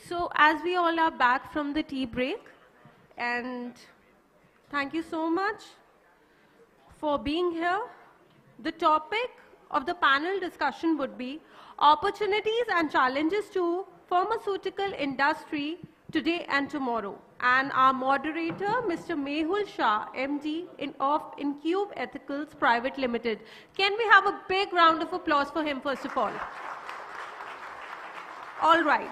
So as we all are back from the tea break, and thank you so much for being here. The topic of the panel discussion would be opportunities and challenges to pharmaceutical industry today and tomorrow. And our moderator, Mr. Mehul Shah, MD of Incube Ethicals Private Limited. Can we have a big round of applause for him first of all? All right.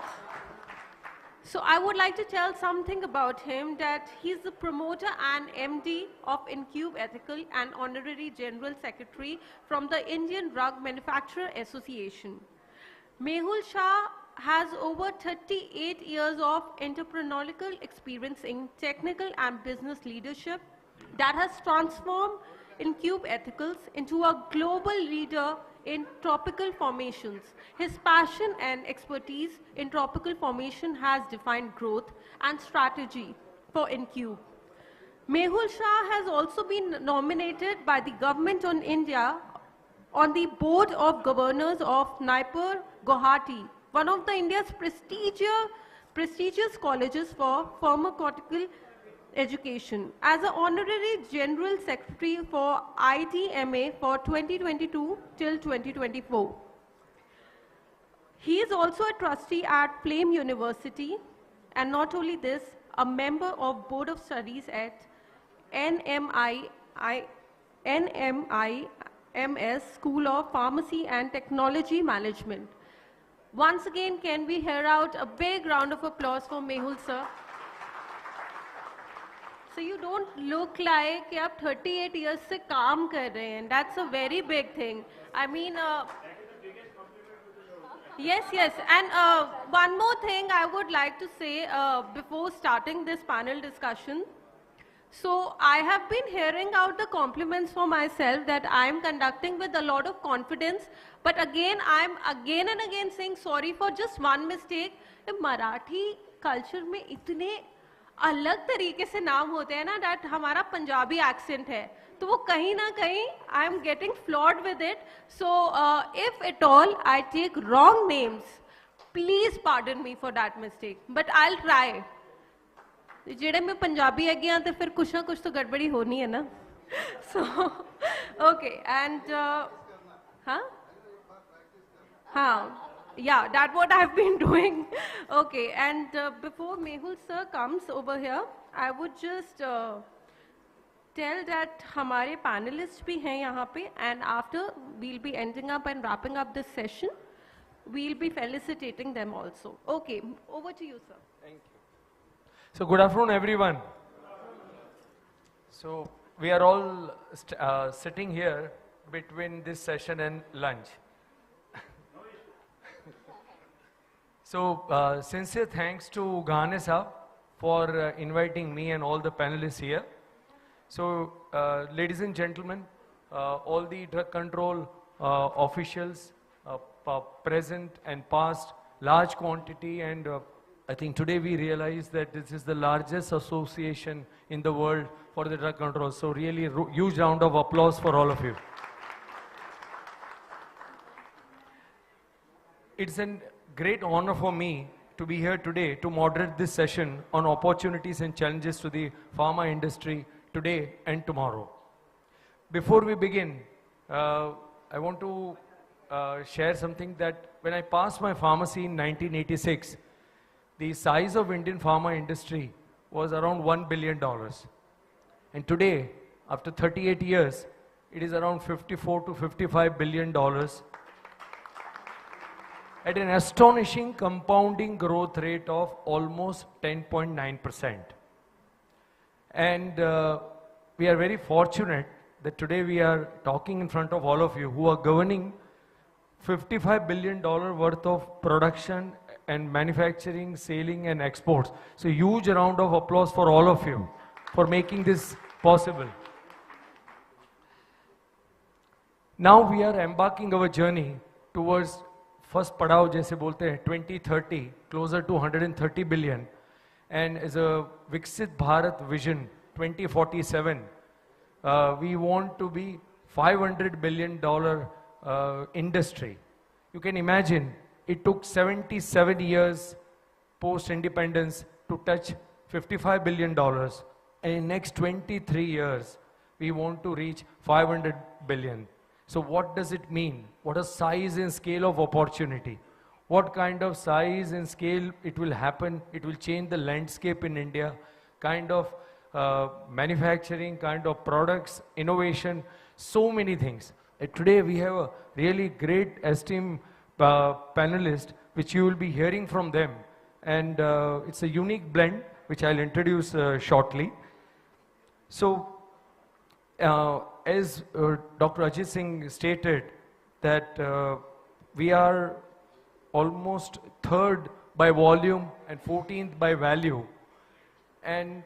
So I would like to tell something about him, that he's the promoter and MD of Incube Ethical and Honorary General Secretary from the Indian Drug Manufacturer Association. Mehul Shah has over 38 years of entrepreneurial experience in technical and business leadership that has transformed Incube Ethicals into a global leader in tropical formations. His passion and expertise in tropical formation has defined growth and strategy for Incube. Mehul Shah has also been nominated by the Government of India on the Board of Governors of NIPER Guwahati, one of the India's prestigious colleges for pharmaceutical education, as an Honorary General Secretary for ITMA for 2022 till 2024. He is also a trustee at Flame University, and not only this, a member of Board of Studies at NMIMS School of Pharmacy and Technology Management. Once again, can we hear out a big round of applause for Mehul sir? So you don't look like you have 38 years से काम कर रहे हैं. That's a very big thing. I mean, yes. And one more thing I would like to say before starting this panel discussion. So I have been hearing out the compliments for myself that I am conducting with a lot of confidence. But again, I am again and again saying sorry for just one mistake. Marathi culture में इतने अलग तरीके से नाम होते हैं ना, that हमारा पंजाबी accent है, तो वो कहीं ना कहीं I am getting flawed with it. So if at all I take wrong names, please pardon me for that mistake. But I'll try. जेड़े में पंजाबी है गया तो फिर कुछ ना कुछ तो गड़बड़ी होनी है ना. So okay, and yeah, that's what I've been doing. Okay, and before Mehul sir comes over here, I would just tell that हमारे panelists भी हैं यहाँ पे, and after we'll be ending up and wrapping up this session, we'll be felicitating them also. Okay, over to you, sir. Thank you. So good afternoon, everyone. So we are all sitting here between this session and lunch. So sincere thanks to Ghane Saab for inviting me and all the panelists here. So ladies and gentlemen, all the drug control officials present and past, large quantity, and I think today we realize that this is the largest association in the world for the drug control. So really huge round of applause for all of you. It's a great honor for me to be here today to moderate this session on opportunities and challenges to the pharma industry today and tomorrow. Before we begin, I want to share something that when I passed my pharmacy in 1986, the size of Indian pharma industry was around $1 billion. And today, after 38 years, it is around $54 to $55 billion at an astonishing compounding growth rate of almost 10.9%. And we are very fortunate that today we are talking in front of all of you who are governing $55 billion worth of production and manufacturing, selling, and exports. So huge round of applause for all of you for making this possible. Now we are embarking our journey towards first padav jaise bolte hain 2030, closer to 130 billion, and as a Viksit Bharat vision 2047, we want to be $500 billion industry. You can imagine, it took 77 years post-independence to touch $55 billion. And in next 23 years, we want to reach 500 billion. So what does it mean? What a size and scale of opportunity. What kind of size and scale it will happen? It will change the landscape in India, kind of manufacturing, kind of products, innovation, so many things. Today we have a really great esteemed panelist, which you will be hearing from them. And it's a unique blend, which I'll introduce shortly. So, as Dr. Ajit Singh stated, that we are almost third by volume and 14th by value. And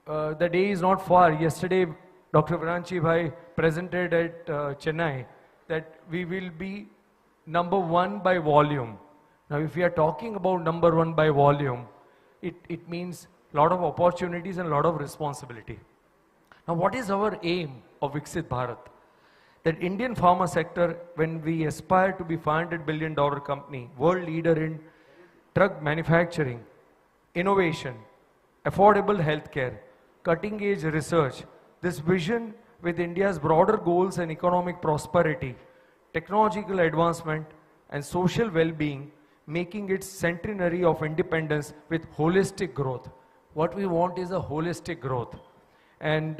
the day is not far. Yesterday, Dr. Viranchi Bhai presented at Chennai that we will be number one by volume. Now, if we are talking about number one by volume, it means a lot of opportunities and a lot of responsibility. Now, what is our aim of Viksit Bharat? That Indian pharma sector, when we aspire to be $500 billion company, world leader in drug manufacturing, innovation, affordable healthcare, cutting edge research, this vision with India's broader goals and economic prosperity, technological advancement and social well-being, making its centenary of independence with holistic growth. What we want is a holistic growth. And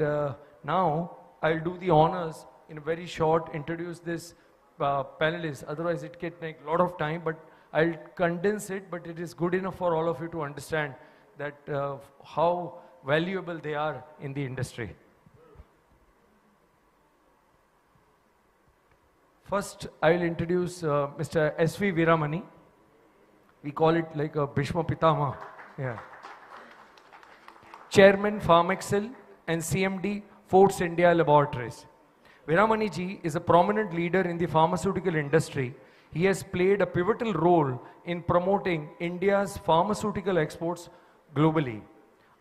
now I'll do the honors in a very short, introduce this panelist. Otherwise it can take a lot of time, but I'll condense it, but it is good enough for all of you to understand that how valuable they are in the industry. First, I'll introduce Mr. S.V. Veeramani. We call it like a Bhishma Pitama. Yeah. Chairman, Pharmexcel and CMD, Forts India Laboratories. Veeramani ji is a prominent leader in the pharmaceutical industry. He has played a pivotal role in promoting India's pharmaceutical exports globally.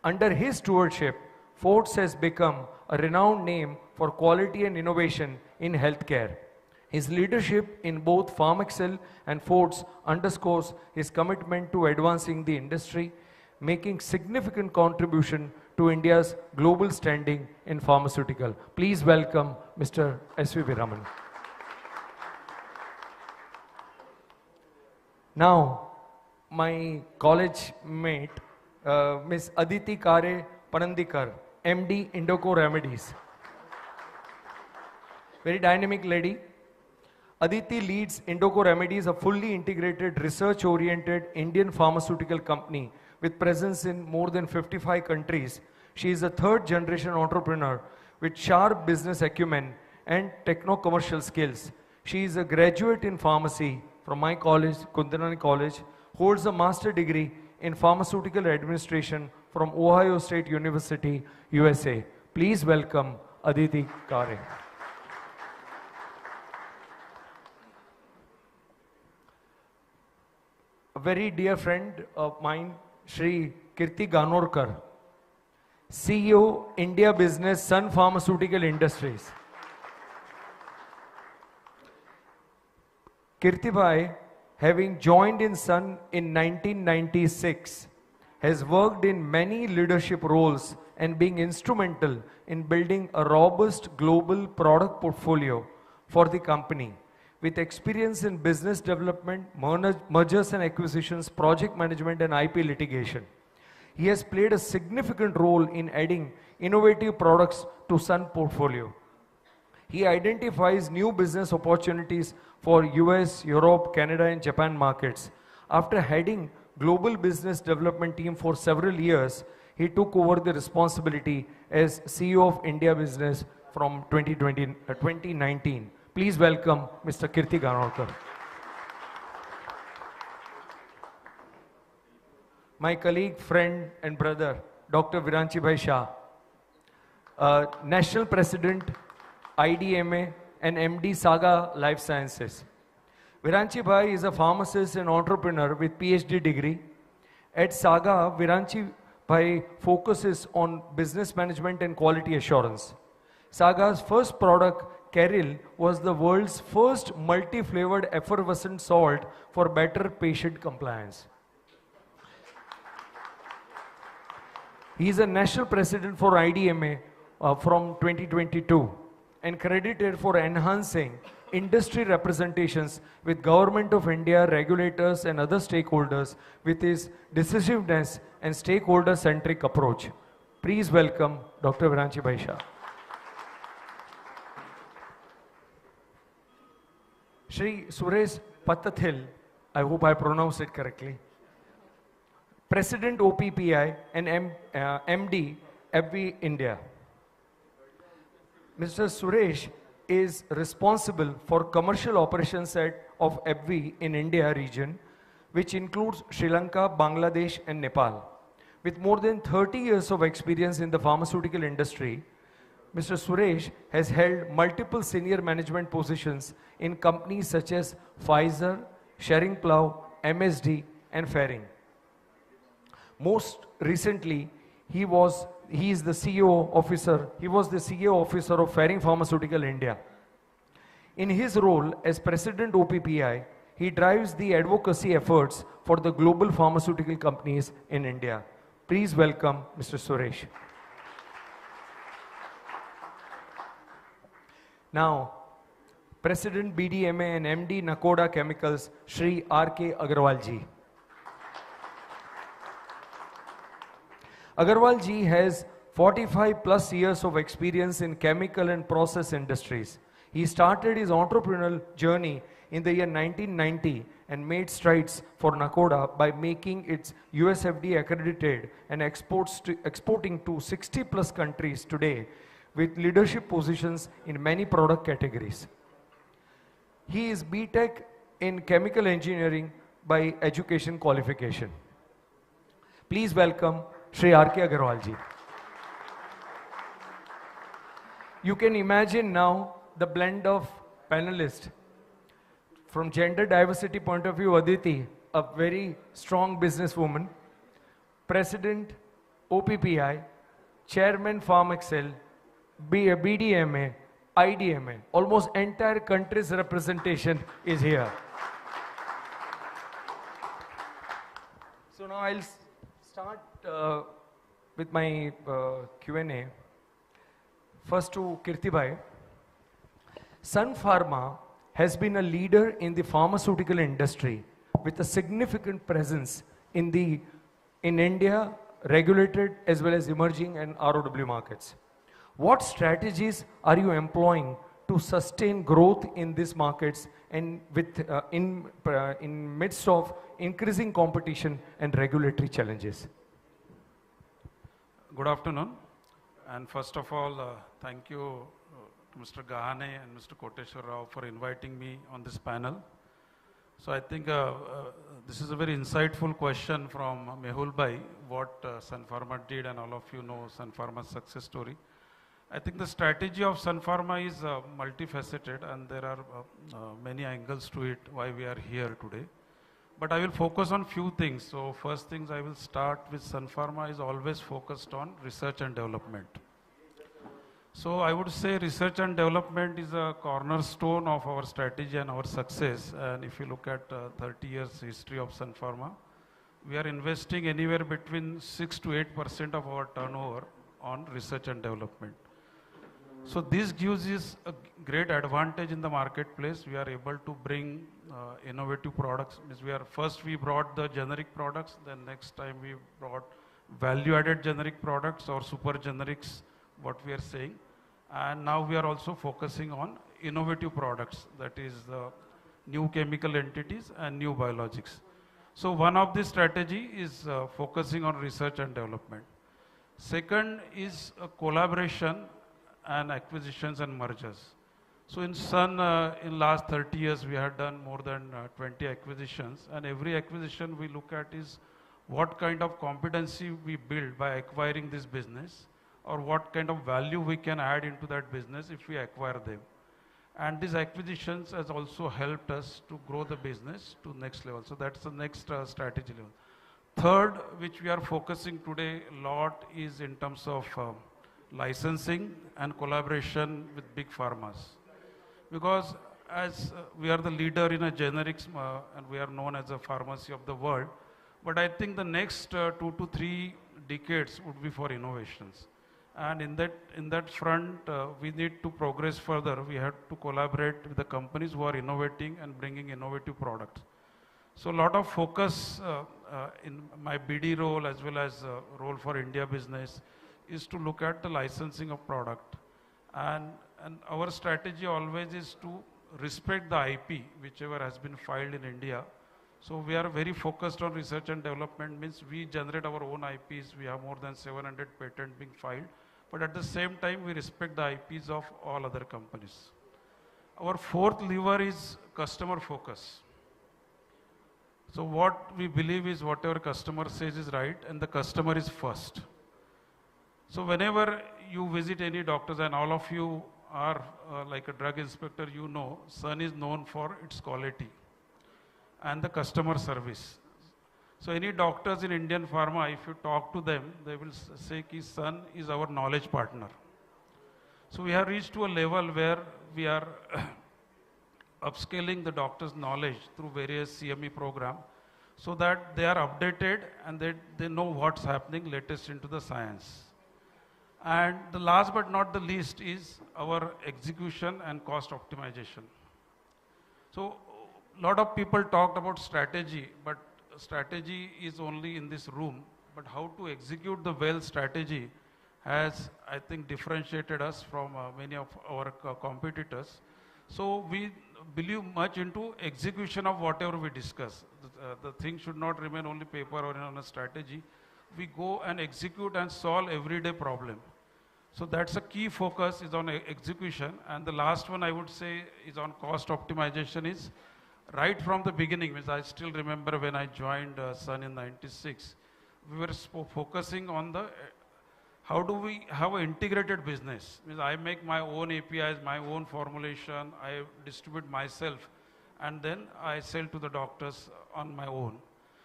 Under his stewardship, Forts has become a renowned name for quality and innovation in healthcare. His leadership in both Pharmexcel and Forts underscores his commitment to advancing the industry, making significant contribution to India's global standing in pharmaceutical. Please welcome Mr. S.V. Veeramani. Now, my college mate, Ms. Aditi Kare Panandikar, MD Indoco Remedies. Very dynamic lady. Aditi leads Indoco Remedies, a fully integrated, research-oriented Indian pharmaceutical company with presence in more than 55 countries. She is a third-generation entrepreneur with sharp business acumen and techno-commercial skills. She is a graduate in pharmacy from my college, Kundanani College, holds a master degree in pharmaceutical administration from Ohio State University, USA. Please welcome Aditi Kare. A very dear friend of mine, Shri Kirti Ganorkar, CEO, India Business, Sun Pharmaceutical Industries. Kirti Bhai, having joined in Sun in 1996, has worked in many leadership roles and being instrumental in building a robust global product portfolio for the company. With experience in business development, mergers and acquisitions, project management and IP litigation. He has played a significant role in adding innovative products to Sun portfolio. He identifies new business opportunities for US, Europe, Canada and Japan markets. After heading global business development team for several years, he took over the responsibility as CEO of India Business from 2019. Please welcome Mr. Kirti Ganorkar. My colleague, friend and brother, Dr. Viranchi Bhai Shah, National President, IDMA and MD Saga Life Sciences. Viranchi Bhai is a pharmacist and entrepreneur with PhD degree. At Saga, Viranchi Bhai focuses on business management and quality assurance. Saga's first product, Caril, was the world's first multi-flavored effervescent salt for better patient compliance. He is a national president for IDMA from 2022 and credited for enhancing industry representations with Government of India, regulators and other stakeholders with his decisiveness and stakeholder-centric approach. Please welcome Dr. Viranchi Baisha. Shri Suresh Pattathil, I hope I pronounced it correctly, President OPPI and MD FB India. Mr. Suresh is responsible for commercial operations of FB in India region, which includes Sri Lanka, Bangladesh and Nepal. With more than 30 years of experience in the pharmaceutical industry, Mr. Suresh has held multiple senior management positions in companies such as Pfizer, Schering-Plough, MSD and Ferring. Most recently, he was the CEO officer of Ferring Pharmaceutical India. In his role as President OPPI, he drives the advocacy efforts for the global pharmaceutical companies in India. Please welcome Mr. Suresh. Now, President BDMA and MD Nakoda Chemicals, Shri R.K. Agarwal ji. Agarwal ji has 45 plus years of experience in chemical and process industries. He started his entrepreneurial journey in the year 1990 and made strides for Nakoda by making its USFDA accredited and exporting to 60 plus countries today with leadership positions in many product categories. He is BTech in chemical engineering by education qualification. Please welcome Shri R.K. Agarwal ji. You can imagine now the blend of panelists. From gender diversity point of view, Aditi, a very strong businesswoman, President OPPI, Chairman PharmExcel, BDMA, IDMA, almost entire country's representation is here. So now I'll start with my Q&A. First to Kirti Bhai. Sun Pharma has been a leader in the pharmaceutical industry with a significant presence in India, regulated as well as emerging and ROW markets. What strategies are you employing to sustain growth in these markets and in midst of increasing competition and regulatory challenges? Good afternoon. And first of all, thank you to Mr. Gahane and Mr. Koteshwar Rao for inviting me on this panel. So I think this is a very insightful question from Mehul Bhai, what Sun Pharma did, and all of you know Sun Pharma's success story. I think the strategy of Sun Pharma is multifaceted, and there are many angles to it why we are here today. But I will focus on few things. So first things I will start with, Sun Pharma is always focused on research and development. So I would say research and development is a cornerstone of our strategy and our success. And if you look at 30 years history of Sun Pharma, we are investing anywhere between 6 to 8% of our turnover on research and development. So this gives us a great advantage in the marketplace. We are able to bring innovative products. First we brought the generic products, then next time we brought value-added generic products or super generics, what we are saying. And now we are also focusing on innovative products, that is new chemical entities and new biologics. So one of the strategy is focusing on research and development. Second is a collaboration and acquisitions and mergers. So in Sun, in last 30 years, we have done more than 20 acquisitions, and every acquisition we look at is what kind of competency we build by acquiring this business, or what kind of value we can add into that business if we acquire them. And these acquisitions has also helped us to grow the business to next level. So that's the next strategy level. Third, which we are focusing today a lot, is in terms of licensing and collaboration with big pharmas. Because as we are the leader in a generics and we are known as a pharmacy of the world, but I think the next 2 to 3 decades would be for innovations. And in that front, we need to progress further. We have to collaborate with the companies who are innovating and bringing innovative products. So a lot of focus in my BD role as well as role for India business is to look at the licensing of product. And our strategy always is to respect the IP, whichever has been filed in India. So we are very focused on research and development, means we generate our own IPs. We have more than 700 patents being filed. But at the same time, we respect the IPs of all other companies. Our fourth lever is customer focus. So what we believe is whatever customer says is right, and the customer is first. So whenever you visit any doctors, and all of you are like a drug inspector, you know, Sun is known for its quality and the customer service. So any doctors in Indian pharma, if you talk to them, they will say that Sun is our knowledge partner. So we have reached to a level where we are upscaling the doctor's knowledge through various CME program so that they are updated and they know what's happening latest into the science. And the last but not the least is our execution and cost optimization. So a lot of people talked about strategy, but strategy is only in this room. But how to execute the well strategy has, I think, differentiated us from many of our competitors. So we believe much into execution of whatever we discuss. The thing should not remain only paper or on a strategy. We go and execute and solve everyday problem. So that's a key focus is on execution. And the last one I would say is on cost optimization is right from the beginning. Means I still remember when I joined Sun in '96, we were focusing on the how do we have an integrated business? Means I make my own APIs, my own formulation, I distribute myself, and then I sell to the doctors on my own.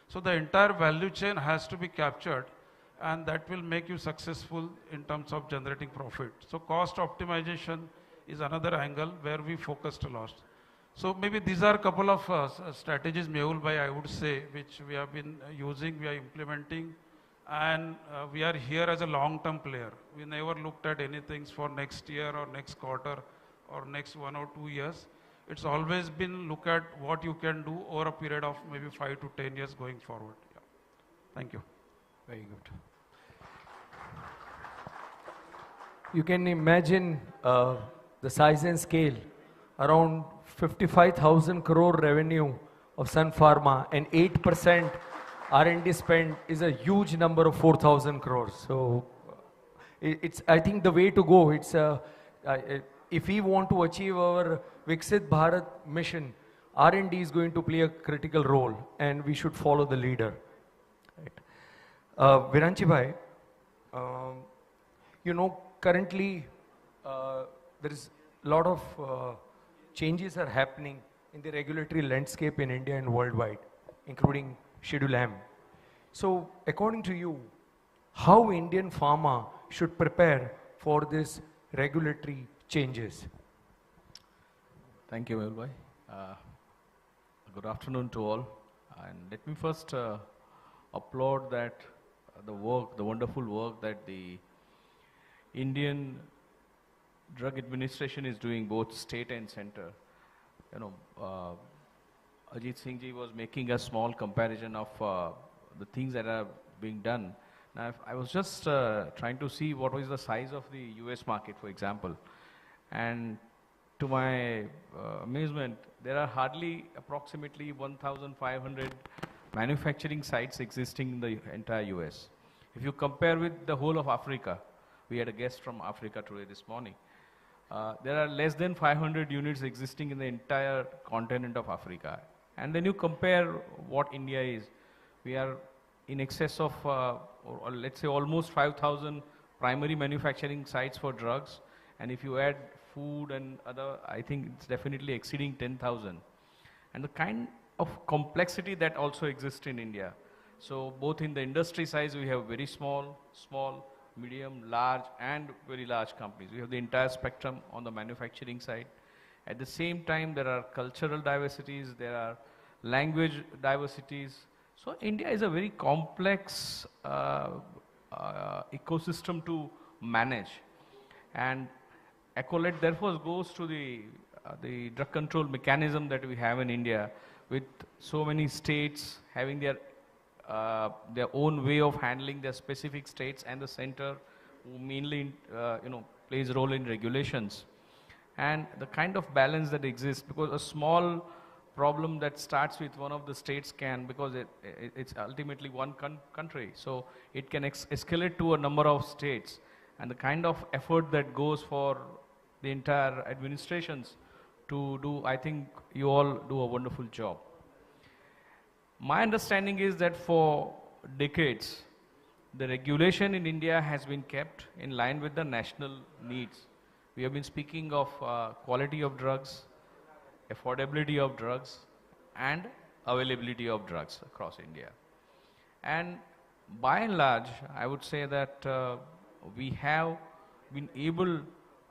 So the entire value chain has to be captured, and that will make you successful in terms of generating profit. So cost optimization is another angle where we focused a lot. So maybe these are a couple of strategies, Mehul bhai, I would say, which we have been using, we are implementing, and we are here as a long-term player. We never looked at anything for next year or next quarter or next 1 or 2 years. It's always been look at what you can do over a period of maybe 5 to 10 years going forward. Yeah. Thank you. Very good. You can imagine the size and scale, around 55,000 crore revenue of Sun Pharma and 8% R&D spend is a huge number of 4,000 crores. So it's, I think, the way to go. It's if we want to achieve our Viksit Bharat mission, R&D is going to play a critical role, and we should follow the leader. Right. Viranchi bhai, you know, currently there is a lot of changes are happening in the regulatory landscape in India and worldwide, including Schedule M. So, according to you, how Indian pharma should prepare for these regulatory changes? Thank you, Mehul bhai. Good afternoon to all. And let me first applaud that the wonderful work that the Indian Drug Administration is doing, both state and center. You know, Ajit Singh ji was making a small comparison of the things that are being done. Now, if I was just trying to see what was the size of the US market, for example. And to my amazement, there are hardly approximately 1,500 manufacturing sites existing in the entire US. If you compare with the whole of Africa, we had a guest from Africa today this morning. There are less than 500 units existing in the entire continent of Africa. And then you compare what India is. We are in excess of, or let's say, almost 5,000 primary manufacturing sites for drugs. And if you add food and other, I think it's definitely exceeding 10,000. And the kind of complexity that also exists in India. So both in the industry size, we have very small, medium, large, and very large companies. We have the entire spectrum on the manufacturing side. At the same time, there are cultural diversities, there are language diversities. So India is a very complex ecosystem to manage. And accolade therefore goes to the drug control mechanism that we have in India, with so many states having their own way of handling their specific states, and the center who mainly plays a role in regulations. And the kind of balance that exists, because a small problem that starts with one of the states can, because it's ultimately one country, so it can escalate to a number of states, and the kind of effort that goes for the entire administrations to do, I think you all do a wonderful job. My understanding is that for decades, the regulation in India has been kept in line with the national needs. We have been speaking of quality of drugs, affordability of drugs, and availability of drugs across India. And by and large, I would say that we have been able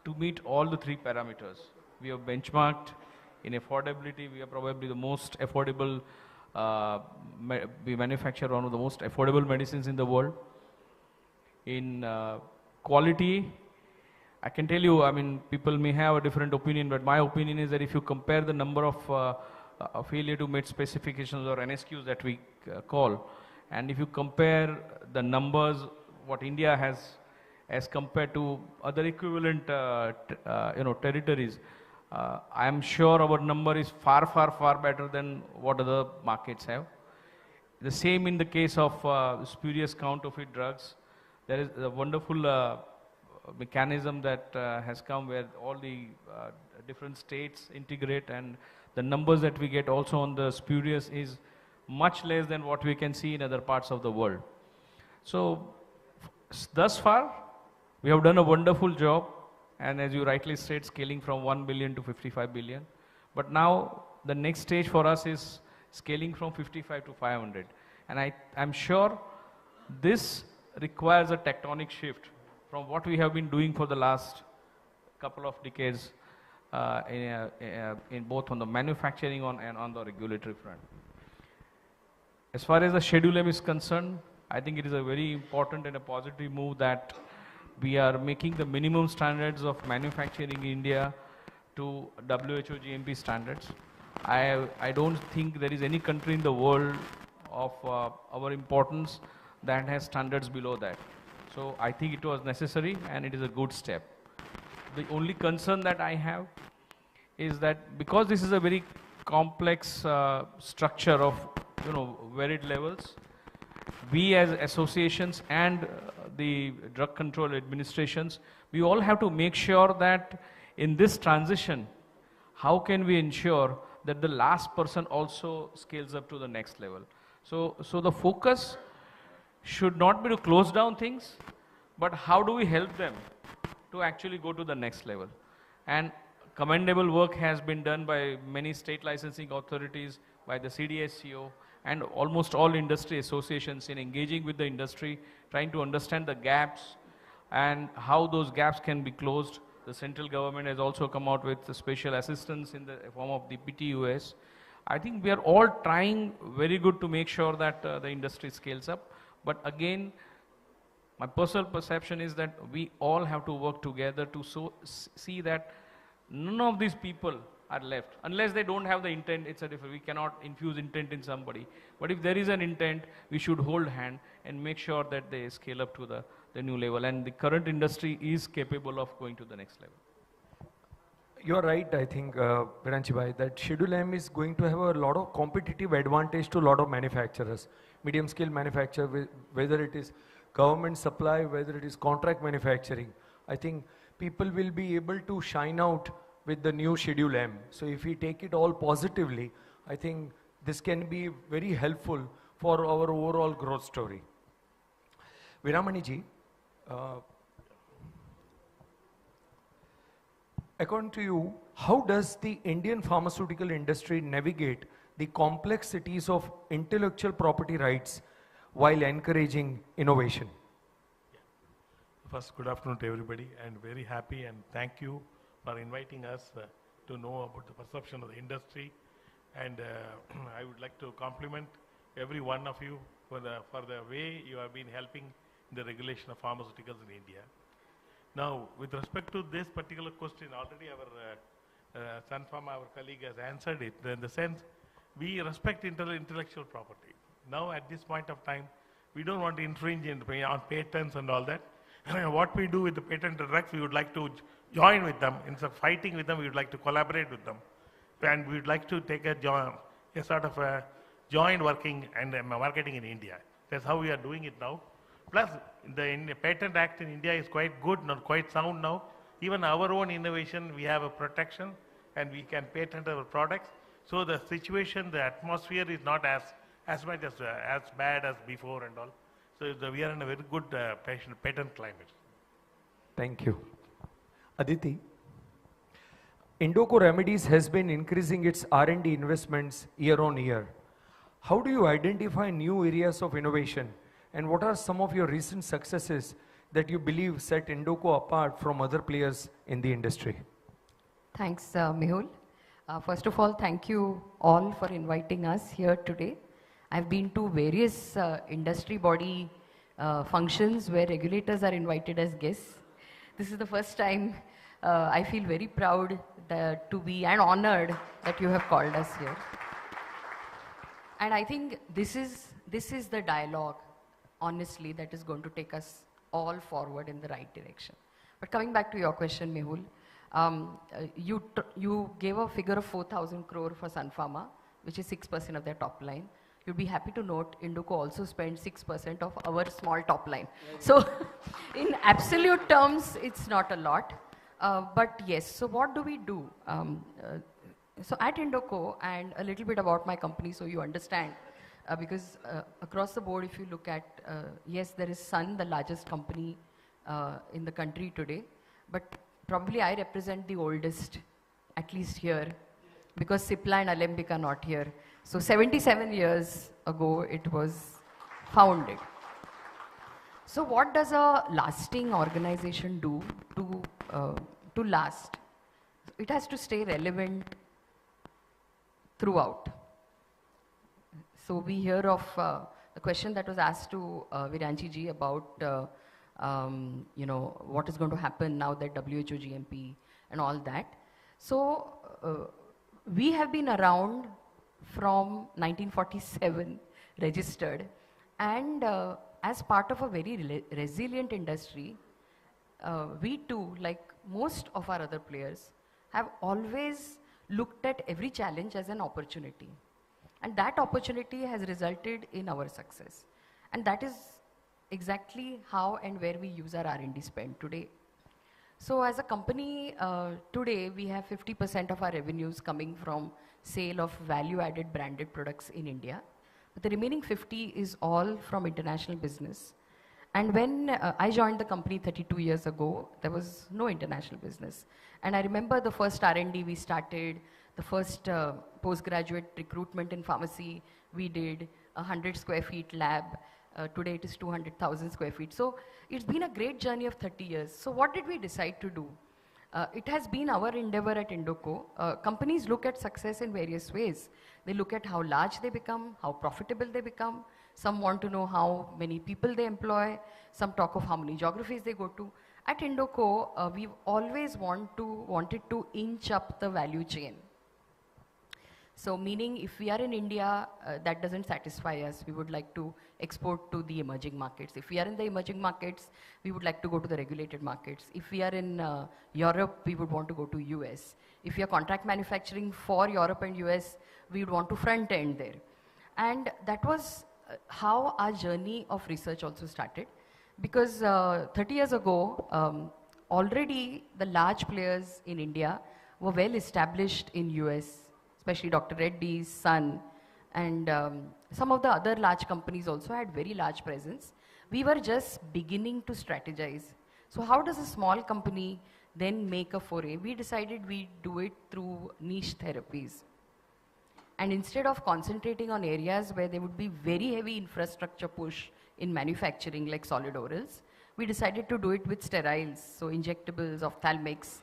to meet all the three parameters. We have benchmarked in affordability. We are probably the most affordable, we manufacture one of the most affordable medicines in the world. In quality, I can tell you, I mean, people may have a different opinion, but my opinion is that if you compare the number of failure to meet specifications, or NSQs that we call, and if you compare the numbers, what India has as compared to other equivalent territories, I am sure our number is far, far, far better than what other markets have. The same in the case of spurious counterfeit drugs. There is a wonderful mechanism that has come where all the different states integrate, and the numbers that we get also on the spurious is much less than what we can see in other parts of the world. So thus far, we have done a wonderful job, and as you rightly said, scaling from 1 billion to 55 billion. But now the next stage for us is scaling from 55 to 500. And I'm sure this requires a tectonic shift from what we have been doing for the last couple of decades in both on the manufacturing and on the regulatory front. As far as the Schedule M is concerned, I think it is a very important and a positive move that we are making the minimum standards of manufacturing in India to WHO GMP standards. I don't think there is any country in the world of our importance that has standards below that. So I think it was necessary, and it is a good step. The only concern that I have is that because this is a very complex structure of varied levels, we as associations and the drug control administrations, we all have to make sure that in this transition, how can we ensure that the last person also scales up to the next level. So the focus should not be to close down things, but how do we help them to actually go to the next level. And commendable work has been done by many state licensing authorities, by the CDSCO, and almost all industry associations in engaging with the industry, trying to understand the gaps and how those gaps can be closed. The central government has also come out with special assistance in the form of the PTUS. I think we are all trying very good to make sure that the industry scales up. But again, my personal perception is that we all have to work together to see that none of these people are left. Unless they don't have the intent, it's a different, we cannot infuse intent in somebody. But if there is an intent, we should hold hand and make sure that they scale up to the new level. And the current industry is capable of going to the next level. You're right, I think, Viranchi bhai, that Schedule M is going to have a lot of competitive advantage to a lot of manufacturers, medium scale manufacturer, whether it is government supply, whether it is contract manufacturing. I think people will be able to shine out with the new Schedule M. So if we take it all positively, I think this can be very helpful for our overall growth story. Viramani ji, according to you, how does the Indian pharmaceutical industry navigate the complexities of intellectual property rights while encouraging innovation? First, good afternoon to everybody, and very happy and thank you for inviting us to know about the perception of the industry. And I would like to compliment every one of you for the way you have been helping in the regulation of pharmaceuticals in India. Now, with respect to this particular question, already our Sun Pharma, our colleague, has answered it in the sense we respect intellectual property. Now, at this point of time, we don't want to infringe on patents and all that. What we do with the patented drugs, we would like to join with them. Instead of fighting with them, we would like to collaborate with them. And we would like to take a sort of a joint working and marketing in India. That's how we are doing it now. Plus, the Patent Act in India is quite good, not quite sound now. Even our own innovation, we have a protection and we can patent our products. So the situation, the atmosphere is not as much as bad as before and all. So we are in a very good patent climate. Thank you. Aditi, Indoco Remedies has been increasing its R&D investments year on year. How do you identify new areas of innovation, and what are some of your recent successes that you believe set Indoco apart from other players in the industry? Thanks, Mehul. First of all, thank you all for inviting us here today. I've been to various industry body functions where regulators are invited as guests. This is the first time I feel very proud to be and honored that you have called us here. And I think this is the dialogue, honestly, that is going to take us all forward in the right direction. But coming back to your question, Mehul, you gave a figure of 4,000 crore for Sun Pharma, which is 6% of their top line. You'd be happy to note Indoco also spends 6% of our small top line. So in absolute terms, it's not a lot. But yes, so what do we do? So at Indoco, and a little bit about my company so you understand, because across the board, if you look at, yes, there is Sun, the largest company in the country today, but probably I represent the oldest, at least here, because Cipla and Alembic are not here. So 77 years ago, it was founded. So what does a lasting organization do to last? It has to stay relevant throughout. So we hear of the question that was asked to Viranchi ji about what is going to happen now that WHO GMP and all that. So we have been around from 1947, registered, and as part of a very resilient industry, we too, like most of our other players, have always looked at every challenge as an opportunity. And that opportunity has resulted in our success. And that is exactly how and where we use our R&D spend today. So as a company, today we have 50% of our revenues coming from sale of value-added branded products in India. But the remaining 50 is all from international business. And when I joined the company 32 years ago, there was no international business. And I remember the first R&D we started, the first postgraduate recruitment in pharmacy we did, 100 square feet lab. Today it is 200,000 square feet. So it's been a great journey of 30 years. So what did we decide to do? It has been our endeavor at Indoco. Companies look at success in various ways. They look at how large they become, how profitable they become. Some want to know how many people they employ. Some talk of how many geographies they go to. At Indoco, we've always wanted to inch up the value chain. So meaning if we are in India, that doesn't satisfy us. We would like to export to the emerging markets. If we are in the emerging markets, we would like to go to the regulated markets. If we are in Europe, we would want to go to US. If we are contract manufacturing for Europe and US, we would want to front end there. And that was how our journey of research also started. Because 30 years ago, already the large players in India were well established in US, especially Dr. Reddy's, Sun, and some of the other large companies also had very large presence. We were just beginning to strategize. So how does a small company then make a foray? We decided we'd do it through niche therapies. And instead of concentrating on areas where there would be very heavy infrastructure push in manufacturing like solid orals, we decided to do it with steriles, so injectables, ophthalmics,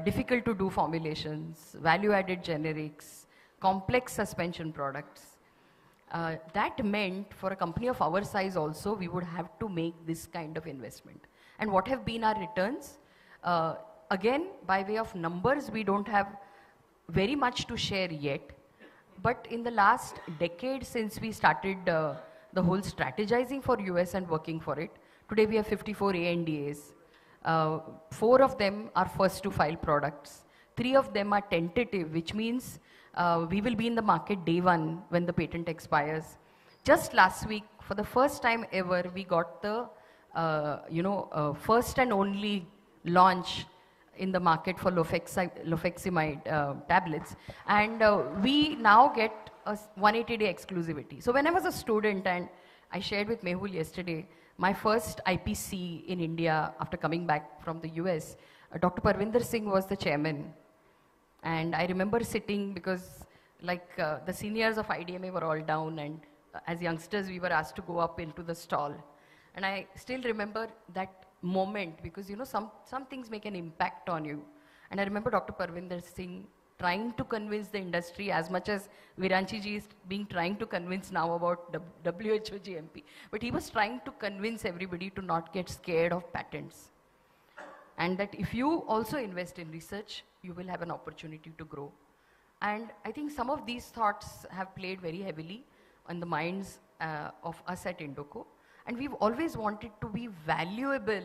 difficult to do formulations, value-added generics, complex suspension products. That meant for a company of our size also, we would have to make this kind of investment. And what have been our returns? Again, by way of numbers, we don't have very much to share yet. But in the last decade since we started the whole strategizing for US and working for it, today we have 54 ANDAs. 4 of them are first to file products. 3 of them are tentative, which means we will be in the market day one when the patent expires. Just last week, for the first time ever, we got the first and only launch in the market for lofeximide tablets, and we now get a 180-day exclusivity. So when I was a student, and I shared with Mehul yesterday, my first IPC in India after coming back from the US, Dr. Parvinder Singh was the chairman. And I remember sitting because the seniors of IDMA were all down, and as youngsters we were asked to go up into the stall. And I still remember that moment because some things make an impact on you. And I remember Dr. Parvinder Singh trying to convince the industry as much as Viranchi ji is trying to convince now about WHO GMP. But he was trying to convince everybody to not get scared of patents. And that if you also invest in research, you will have an opportunity to grow. And I think some of these thoughts have played very heavily on the minds of us at Indoco. And we've always wanted to be valuable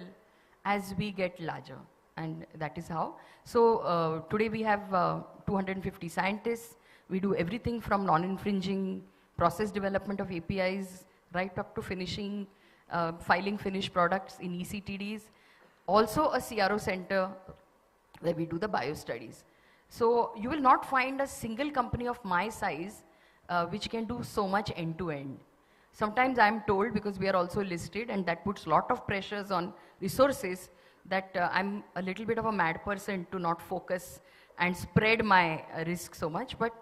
as we get larger. And that is how. So today we have 250 scientists. We do everything from non-infringing process development of APIs right up to finishing, filing finished products in ECTDs. Also a CRO center where we do the bio studies. So you will not find a single company of my size which can do so much end-to-end. Sometimes I'm told, because we are also listed, and that puts a lot of pressures on resources, that I'm a little bit of a mad person to not focus and spread my risk so much. But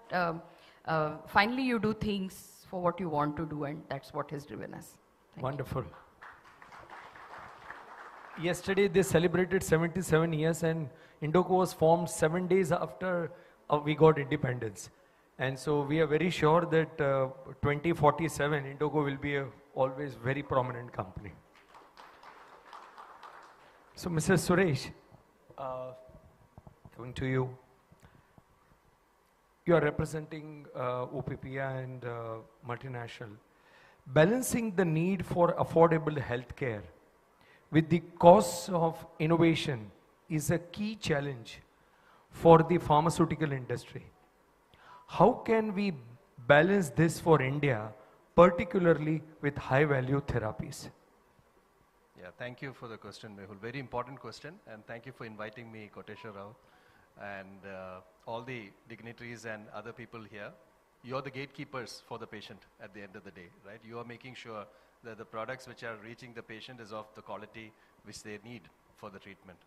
finally you do things for what you want to do, and that's what has driven us. Thank Wonderful. Yesterday they celebrated 77 years, and Indoco was formed 7 days after we got independence. And so we are very sure that 2047 Indoco will be a always very prominent company. So Mr. Suresh, coming to you. You are representing OPPI and multinational. Balancing the need for affordable healthcare with the costs of innovation is a key challenge for the pharmaceutical industry. How can we balance this for India, particularly with high-value therapies? Yeah, thank you for the question, Mehul. Very important question, and thank you for inviting me, Koteshwar Rao, and all the dignitaries and other people here. You're the gatekeepers for the patient at the end of the day, right? You are making sure that the products which are reaching the patient is of the quality which they need for the treatment.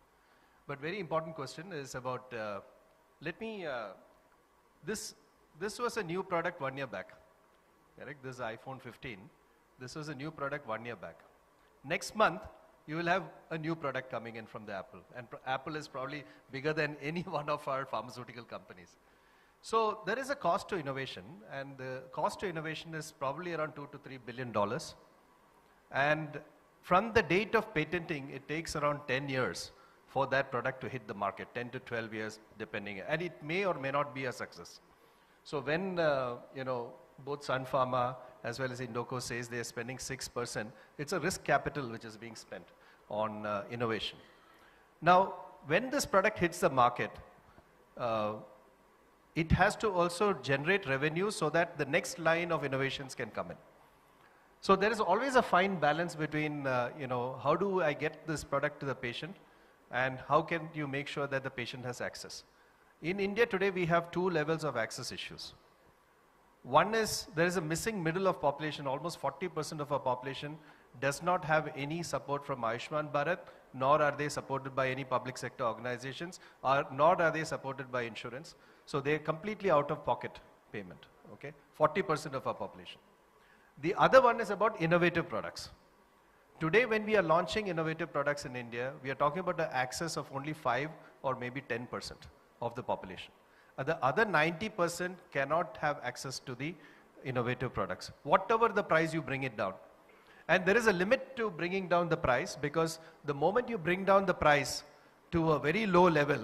But very important question is about, this was a new product 1 year back, correct? This is iPhone 15. This was a new product 1 year back. Next month, you will have a new product coming in from the Apple. And Apple is probably bigger than any one of our pharmaceutical companies. So there is a cost to innovation, and the cost to innovation is probably around $2 to $3 billion. And from the date of patenting, it takes around 10 years for that product to hit the market, 10 to 12 years depending. And it may or may not be a success. So when, both Sun Pharma as well as Indoco says they are spending 6%, it's a risk capital which is being spent on innovation. Now, when this product hits the market, it has to also generate revenue so that the next line of innovations can come in. So there is always a fine balance between, how do I get this product to the patient and how can you make sure that the patient has access. In India today, we have 2 levels of access issues. One is, there is a missing middle of population. Almost 40% of our population does not have any support from Ayushman Bharat, nor are they supported by any public sector organizations, nor are they supported by insurance. So they're completely out of pocket payment, okay? 40% of our population. The other one is about innovative products. Today, when we are launching innovative products in India, we are talking about the access of only 5 or maybe 10% of the population. The other 90% cannot have access to the innovative products, whatever the price you bring it down. And there is a limit to bringing down the price, because the moment you bring down the price to a very low level,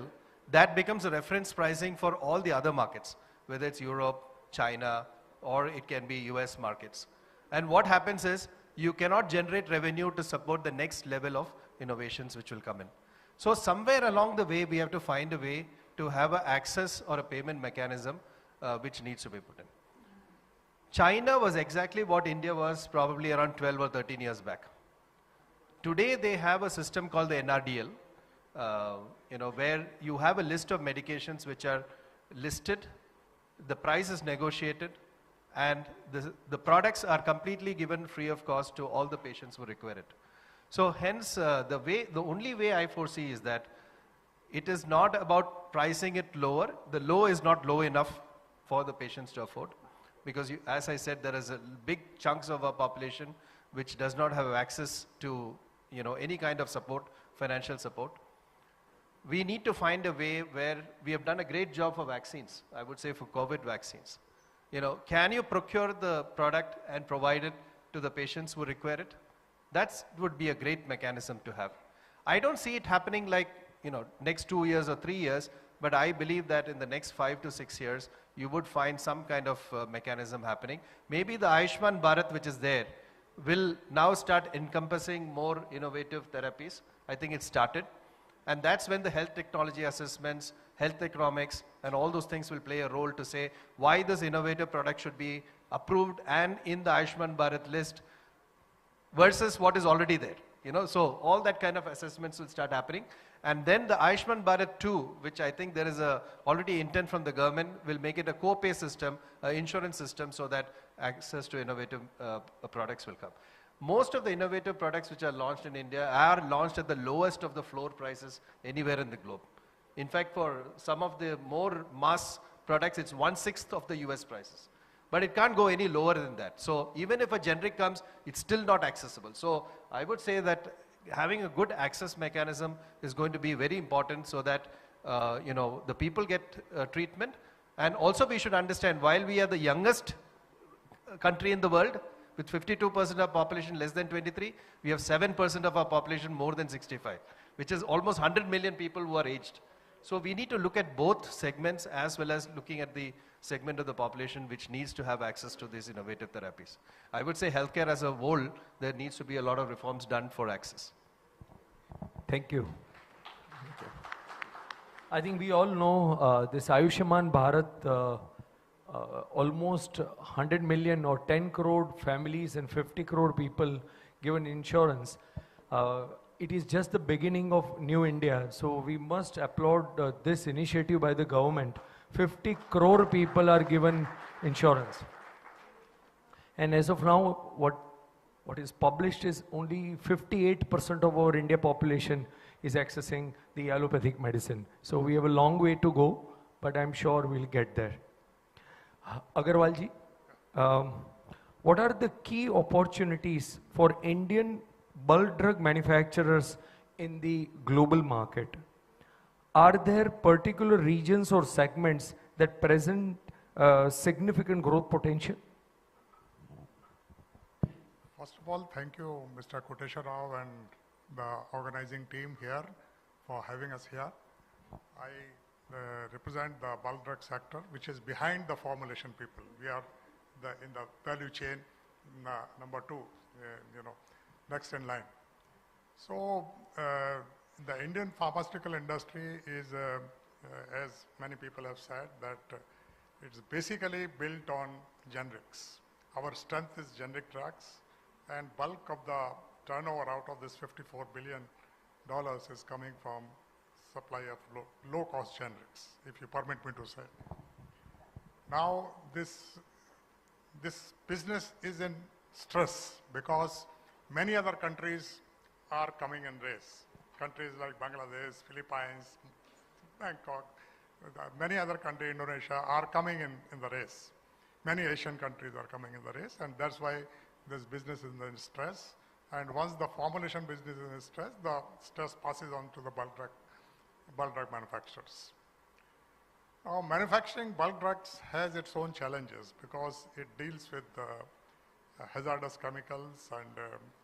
that becomes a reference pricing for all the other markets, whether it's Europe, China, or it can be US markets. And what happens is you cannot generate revenue to support the next level of innovations which will come in. So somewhere along the way, we have to find a way to have an access or a payment mechanism which needs to be put in. China was exactly what India was probably around 12 or 13 years back. Today they have a system called the NRDL, where you have a list of medications which are listed, the price is negotiated, and the products are completely given free of cost to all the patients who require it. So hence, the only way I foresee is that it is not about pricing it lower. The low is not low enough for the patients to afford, because as I said, there is a big chunks of our population which does not have access to any kind of support, financial support. We need to find a way where we have done a great job for vaccines, I would say for COVID vaccines. Can you procure the product and provide it to the patients who require it? That would be a great mechanism to have. I don't see it happening like, next 2 years or 3 years, but I believe that in the next 5 to 6 years, you would find some kind of mechanism happening. Maybe the Ayushman Bharat, which is there, will now start encompassing more innovative therapies. I think it started. And that's when the health technology assessments, health economics, and all those things will play a role to say why this innovative product should be approved and in the Ayushman Bharat list versus what is already there. So all that kind of assessments will start happening. And then the Ayushman Bharat 2, which I think there is already intent from the government, will make it a co-pay system, insurance system, so that access to innovative products will come. Most of the innovative products which are launched in India are launched at the lowest of the floor prices anywhere in the globe. In fact, for some of the more mass products, it's 1/6 of the US prices. But it can't go any lower than that. So even if a generic comes, it's still not accessible. So I would say that having a good access mechanism is going to be very important, so that the people get treatment. And also we should understand, while we are the youngest country in the world, with 52% of population less than 23, we have 7% of our population more than 65, which is almost 100 million people who are aged. So we need to look at both segments, as well as looking at the segment of the population which needs to have access to these innovative therapies. I would say healthcare as a whole, there needs to be a lot of reforms done for access. Thank you. I think we all know this Ayushman Bharat, almost 100 million or 10 crore families and 50 crore people given insurance. It is just the beginning of New India. So we must applaud this initiative by the government. 50 crore people are given insurance. And as of now, what is published is only 58% of our India population is accessing the allopathic medicine. So we have a long way to go, but I'm sure we'll get there. Agarwal ji, what are the key opportunities for Indian bulk drug manufacturers in the global market? Are there particular regions or segments that present significant growth potential? First of all, thank you, Mr. Koteshwar Rao and the organizing team here for having us here. I represent the bulk drug sector, which is behind the formulation people. We are in the value chain, number 2, next in line. So the Indian pharmaceutical industry is, as many people have said, that it's basically built on generics. Our strength is generic drugs, and bulk of the turnover out of this $54 billion is coming from supply of low-cost generics, if you permit me to say. Now, this business is in stress because many other countries are coming in race. Countries like Bangladesh, Philippines, Bangkok, many other countries, Indonesia, are coming in the race. Many Asian countries are coming in the race, and that's why this business is in stress. And once the formulation business is in stress, the stress passes on to the bulk drug manufacturers. Manufacturing bulk drugs has its own challenges because it deals with hazardous chemicals and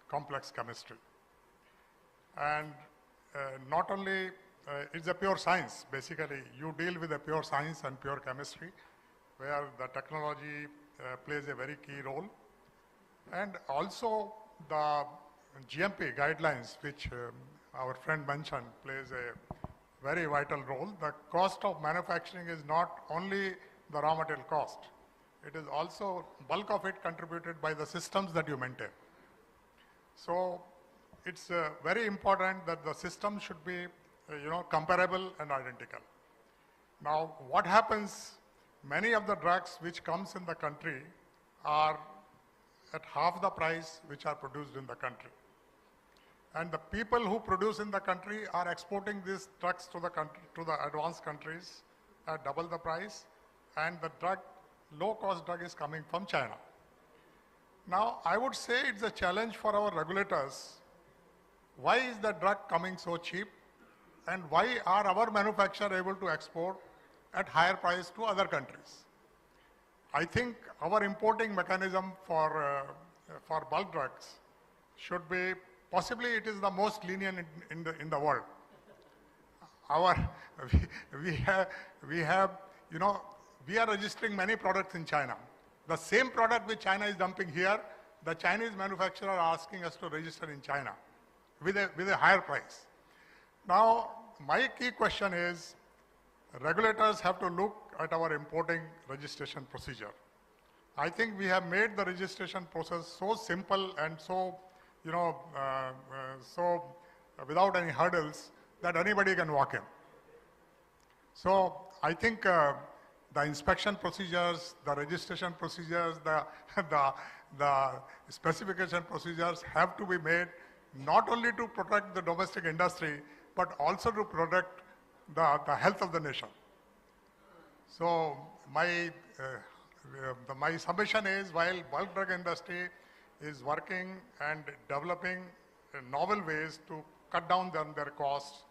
complex chemistry. And not only it's a pure science, basically you deal with a pure science and pure chemistry where the technology plays a very key role. And also the GMP guidelines, which our friend mentioned, plays a very vital role. The cost of manufacturing is not only the raw material cost, it is also bulk of it contributed by the systems that you maintain. So it's very important that the system should be comparable and identical. Now what happens, many of the drugs which comes in the country are at half the price which are produced in the country. And the people who produce in the country are exporting these drugs to the country, to the advanced countries at double the price, and the drug, low-cost drug is coming from China. Now, I would say it's a challenge for our regulators. Why is the drug coming so cheap, and why are our manufacturers able to export at higher price to other countries? I think our importing mechanism for bulk drugs should be, possibly it is the most lenient in the world. We are registering many products in China. The same product which China is dumping here, the Chinese manufacturer are asking us to register in China with a higher price. Now, my key question is, regulators have to look at our importing registration procedure. I think we have made the registration process so simple and so, without any hurdles that anybody can walk in. So I think the inspection procedures, the registration procedures, the specification procedures have to be made not only to protect the domestic industry, but also to protect the health of the nation. So my submission is, while bulk drug industry is working and developing novel ways to cut down their costs,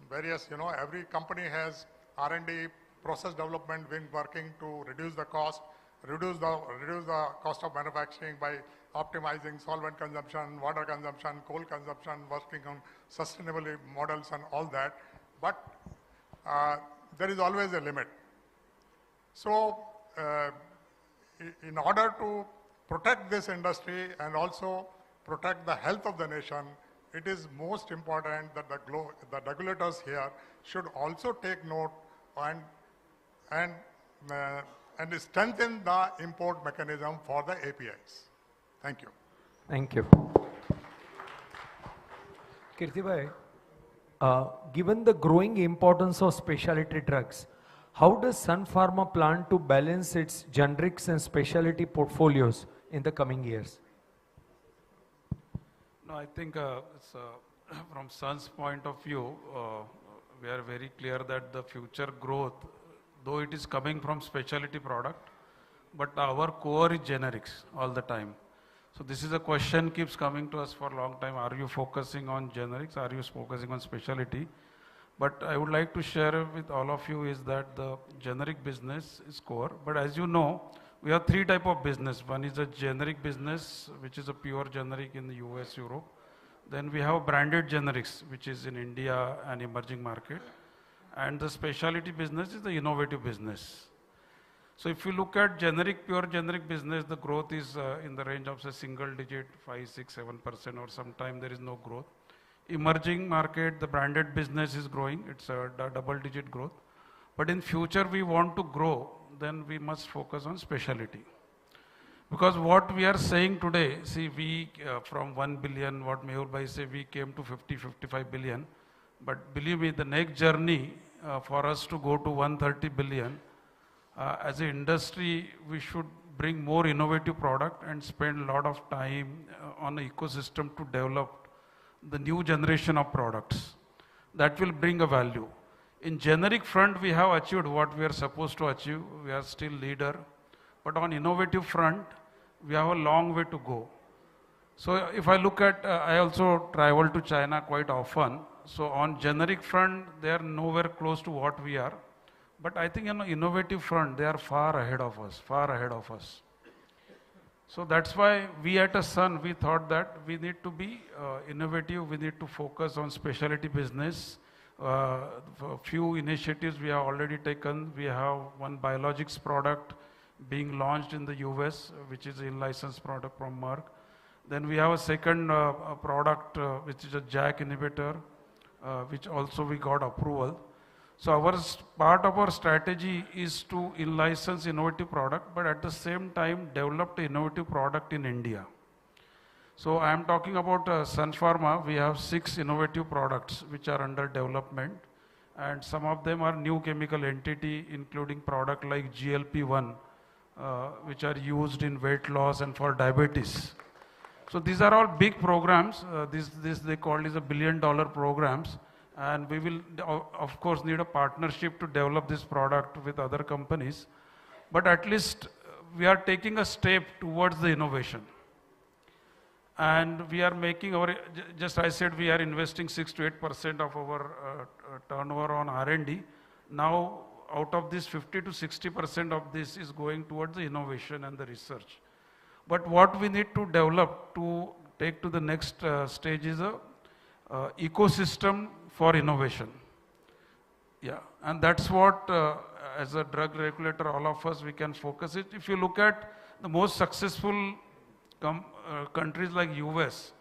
various, every company has R&D, process development been working to reduce the cost, reduce the cost of manufacturing by optimizing solvent consumption, water consumption, coal consumption, working on sustainable models and all that. But there is always a limit. So in order to protect this industry and also protect the health of the nation, it is most important that the regulators here should also take note and strengthen the import mechanism for the APIs. Thank you. Thank you. Kirti bhai, given the growing importance of specialty drugs, how does Sun Pharma plan to balance its generics and specialty portfolios in the coming years? No, I think from Sun's point of view, we are very clear that the future growth, though it is coming from specialty product, but our core is generics all the time. So this is a question keeps coming to us for a long time. Are you focusing on generics? Are you focusing on specialty? But I would like to share with all of you is that the generic business is core. But as you know, we have three types of business. One is a generic business, which is a pure generic in the US, Europe. Then we have branded generics, which is in India and emerging market. And the specialty business is the innovative business. So if you look at pure generic business, the growth is in the range of say single digit, 5, 6, 7%, or sometime there is no growth. Emerging market, the branded business is growing. It's a double-digit growth. But in future, we want to grow, then we must focus on specialty. Because what we are saying today, see, we from 1 billion, what Mehul Bhai say, we came to 50, 55 billion. But believe me, the next journey for us to go to 130 billion, as an industry, we should bring more innovative product and spend a lot of time on the ecosystem to develop the new generation of products that will bring a value. In generic front, we have achieved what we are supposed to achieve. We are still leader. But on innovative front, we have a long way to go. So if I look at, I also travel to China quite often. So on generic front, they are nowhere close to what we are. But I think, innovative front, they are far ahead of us, far ahead of us. So that's why we at a Sun, we thought that we need to be innovative, we need to focus on specialty business. For few initiatives we have already taken. We have one biologics product being launched in the US, which is a licensed product from Merck. Then we have a second product, which is a JAK inhibitor, which also we got approval. So part of our strategy is to in-license innovative product, but at the same time develop the innovative product in India. So I am talking about Sun Pharma. We have 6 innovative products which are under development, and some of them are new chemical entity, including product like GLP-1, which are used in weight loss and for diabetes. So these are all big programs. This they call is a billion-dollar programs. And we will, of course, need a partnership to develop this product with other companies. But at least we are taking a step towards the innovation. And we are making our, just I said, we are investing 6 to 8% of our turnover on R&D. Now, out of this, 50 to 60% of this is going towards the innovation and the research. But what we need to develop to take to the next stage is a ecosystem for innovation. Yeah, and that's what, as a drug regulator, all of us, we can focus it. If you look at the most successful countries like US,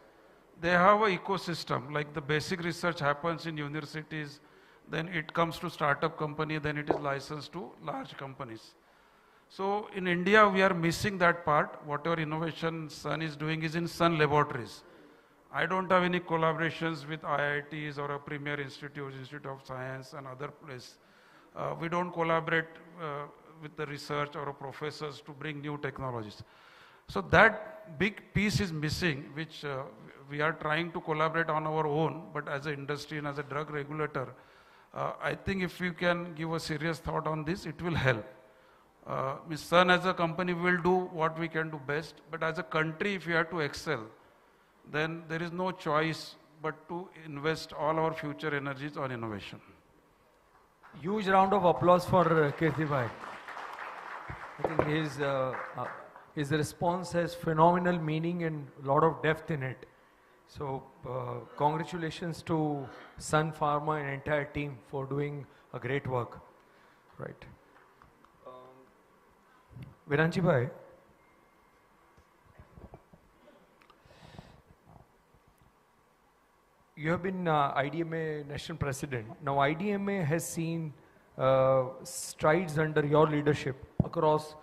they have an ecosystem, like the basic research happens in universities, then it comes to startup company, then it is licensed to large companies. So in India, we are missing that part. Whatever innovation Sun is doing is in Sun laboratories. I don't have any collaborations with IITs or a premier institute, Institute of Science and other places. We don't collaborate with the research or professors to bring new technologies. So that big piece is missing, which we are trying to collaborate on our own, but as an industry and as a drug regulator, I think if you can give a serious thought on this, it will help. Ms. Sun as a company will do what we can do best, but as a country, if we have to excel, then there is no choice but to invest all our future energies on innovation. Huge round of applause for Kirti Bhai. I think his response has phenomenal meaning and a lot of depth in it. So congratulations to Sun Pharma and entire team for doing a great work. Right. Viranchi Bhai. You have been IDMA National President. Now IDMA has seen strides under your leadership across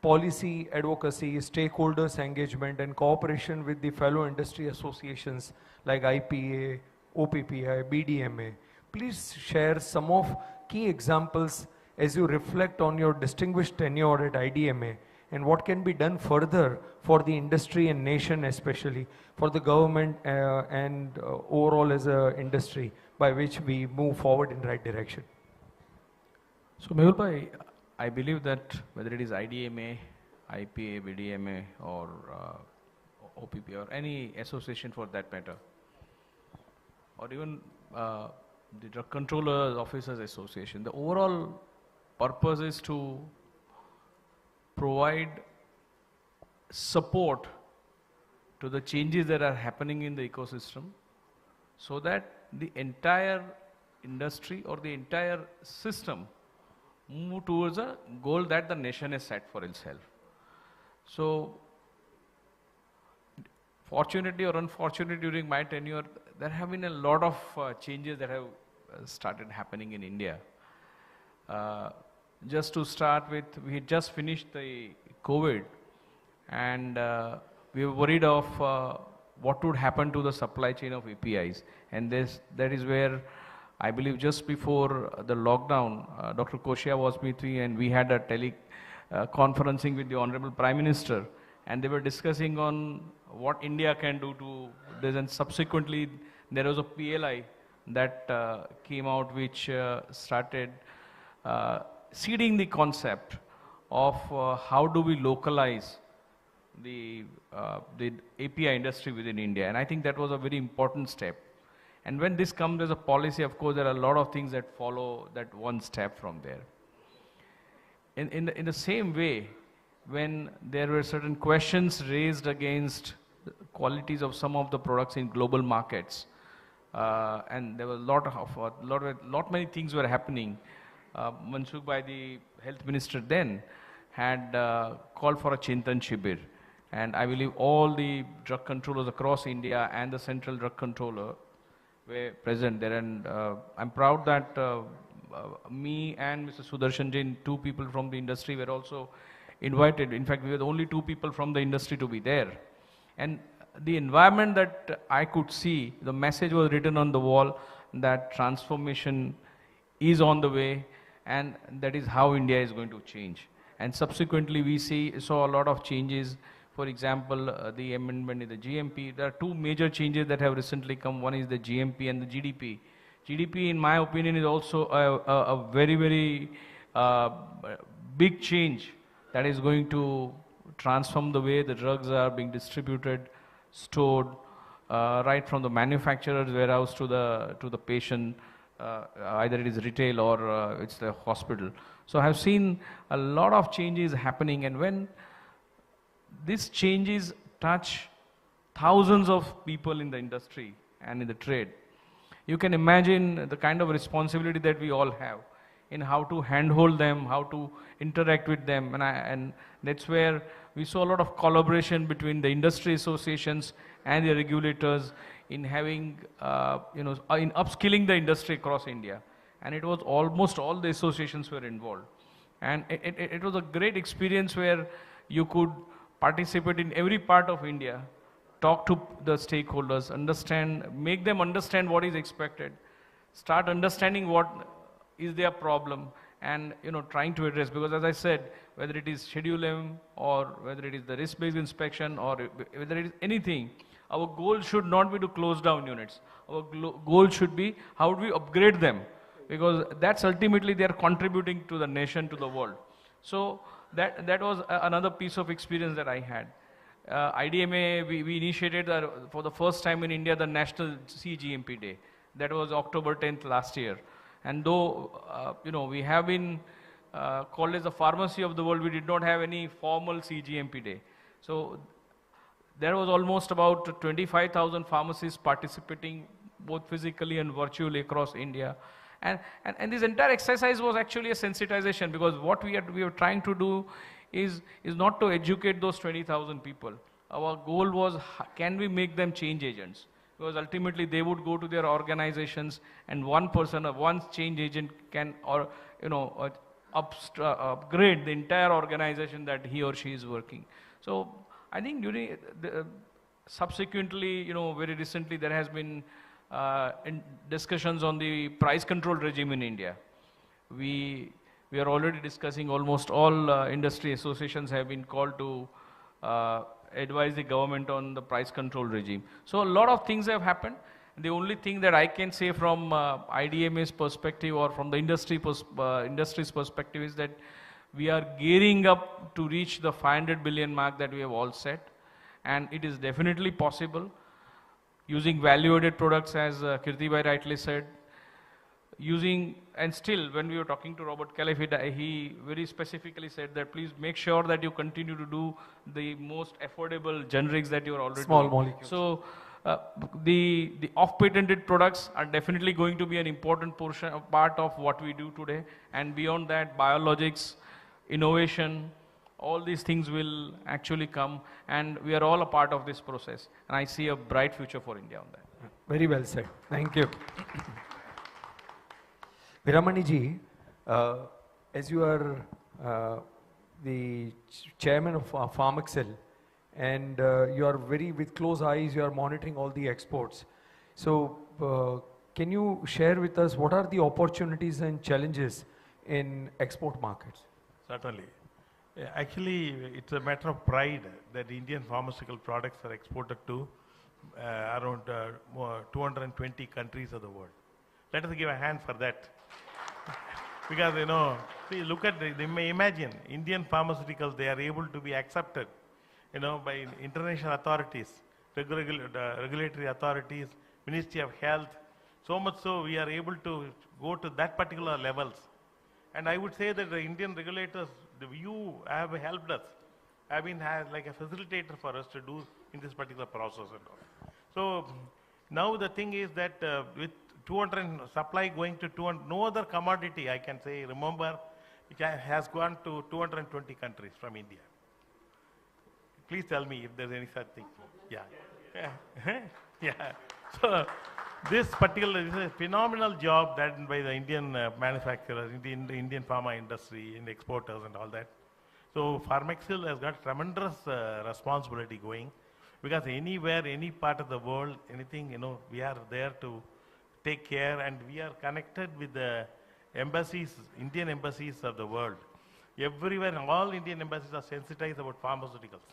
policy, advocacy, stakeholders engagement and cooperation with the fellow industry associations like IPA, OPPI, BDMA. Please share some of key examples as you reflect on your distinguished tenure at IDMA and what can be done further for the industry and nation, especially for the government and overall as an industry, by which we move forward in the right direction. So Mehul bhai, I believe that whether it is IDMA, IPA, BDMA or OPP or any association for that matter, or even the Drug Controllers Officers Association, the overall purpose is to provide support to the changes that are happening in the ecosystem so that the entire industry or the entire system move towards a goal that the nation has set for itself. So, fortunately or unfortunately during my tenure, there have been a lot of changes that have started happening in India. Just to start with, we had just finished the COVID and we were worried of what would happen to the supply chain of APIs. And that is where I believe just before the lockdown, Dr. Koshia was with me and we had a conferencing with the Honorable Prime Minister and they were discussing on what India can do to this, and subsequently there was a PLI that came out which started seeding the concept of how do we localize the API industry within India, and I think that was a very important step. And when this comes as a policy, of course, there are a lot of things that follow that one step from there. in the same way, when there were certain questions raised against the qualities of some of the products in global markets, and there was lot many things were happening. Mansukh Bhai, the health minister then, had called for a Chintan Shibir. And I believe all the drug controllers across India and the central drug controller were present there. And I'm proud that me and Mr. Sudarshan Jain, two people from the industry, were also invited. In fact, we were the only two people from the industry to be there. And the environment that I could see, the message was written on the wall that transformation is on the way, and that is how India is going to change. And subsequently, we saw a lot of changes. For example, the amendment in the GMP. There are two major changes that have recently come. One is the GMP and the GDP. GDP, in my opinion, is also a very, very big change that is going to transform the way the drugs are being distributed, stored, right from the manufacturer's warehouse to the patient, either it is retail or it's the hospital. So I have seen a lot of changes happening, and when these changes touch thousands of people in the industry and in the trade, you can imagine the kind of responsibility that we all have in how to handhold them, how to interact with them. And that's where we saw a lot of collaboration between the industry associations and the regulators in having, in upskilling the industry across India. And it was almost all the associations were involved. And it was a great experience where you could participate in every part of India, talk to the stakeholders, make them understand what is expected, start understanding what is their problem, and trying to address. Because as I said, whether it is Schedule M or whether it is the risk-based inspection or whether it is anything, our goal should not be to close down units. Our goal should be how do we upgrade them, because that's ultimately they are contributing to the nation, to the world. So that was another piece of experience that I had. IDMA, we initiated for the first time in India the National CGMP Day. That was October 10th last year. And though we have been called as the pharmacy of the world, we did not have any formal CGMP Day. So there was almost about 25,000 pharmacists participating both physically and virtually across India. And this entire exercise was actually a sensitization, because what we were trying to do is not to educate those 20,000 people. Our goal was, can we make them change agents? Because ultimately they would go to their organizations, and one person, one change agent can, upgrade the entire organization that he or she is working. So I think during subsequently, very recently there has been in discussions on the price control regime in India. We are already discussing, almost all industry associations have been called to advise the government on the price control regime. So a lot of things have happened. The only thing that I can say from IDMA's perspective or from the industry's perspective is that we are gearing up to reach the 500 billion mark that we have all set. And it is definitely possible, using value-added products, as Kirti Bhai rightly said, and still when we were talking to Robert Califf, he very specifically said that please make sure that you continue to do the most affordable generics that you are already small doing. molecules. So the off-patented products are definitely going to be an important part of what we do today. And beyond that, biologics, innovation, all these things will actually come, and we are all a part of this process. And I see a bright future for India on that. Very well said. Thank you. Viramani ji, as you are the chairman of Pharmaxil, and you are with close eyes, you are monitoring all the exports. So can you share with us what are the opportunities and challenges in export markets? Certainly. Actually, it's a matter of pride that Indian pharmaceutical products are exported to around 220 countries of the world. Let us give a hand for that. Because, see, look at, imagine, Indian pharmaceuticals, they are able to be accepted, by international authorities, regulatory authorities, Ministry of Health. So much so, we are able to go to that particular levels. And I would say that the Indian regulators, you have helped us, have been like a facilitator for us to do in this particular process and all. So now the thing is that with 200 supply going to 200, no other commodity I can say, remember, has gone to 220 countries from India. Please tell me if there's any such thing. Yeah. Yeah. So this particular is a phenomenal job done by the Indian manufacturers, the Indian pharma industry, and exporters and all that. So Pharmexil has got tremendous responsibility going, because anywhere, any part of the world, anything, we are there to take care, and we are connected with the embassies, Indian embassies of the world. Everywhere, all Indian embassies are sensitized about pharmaceuticals.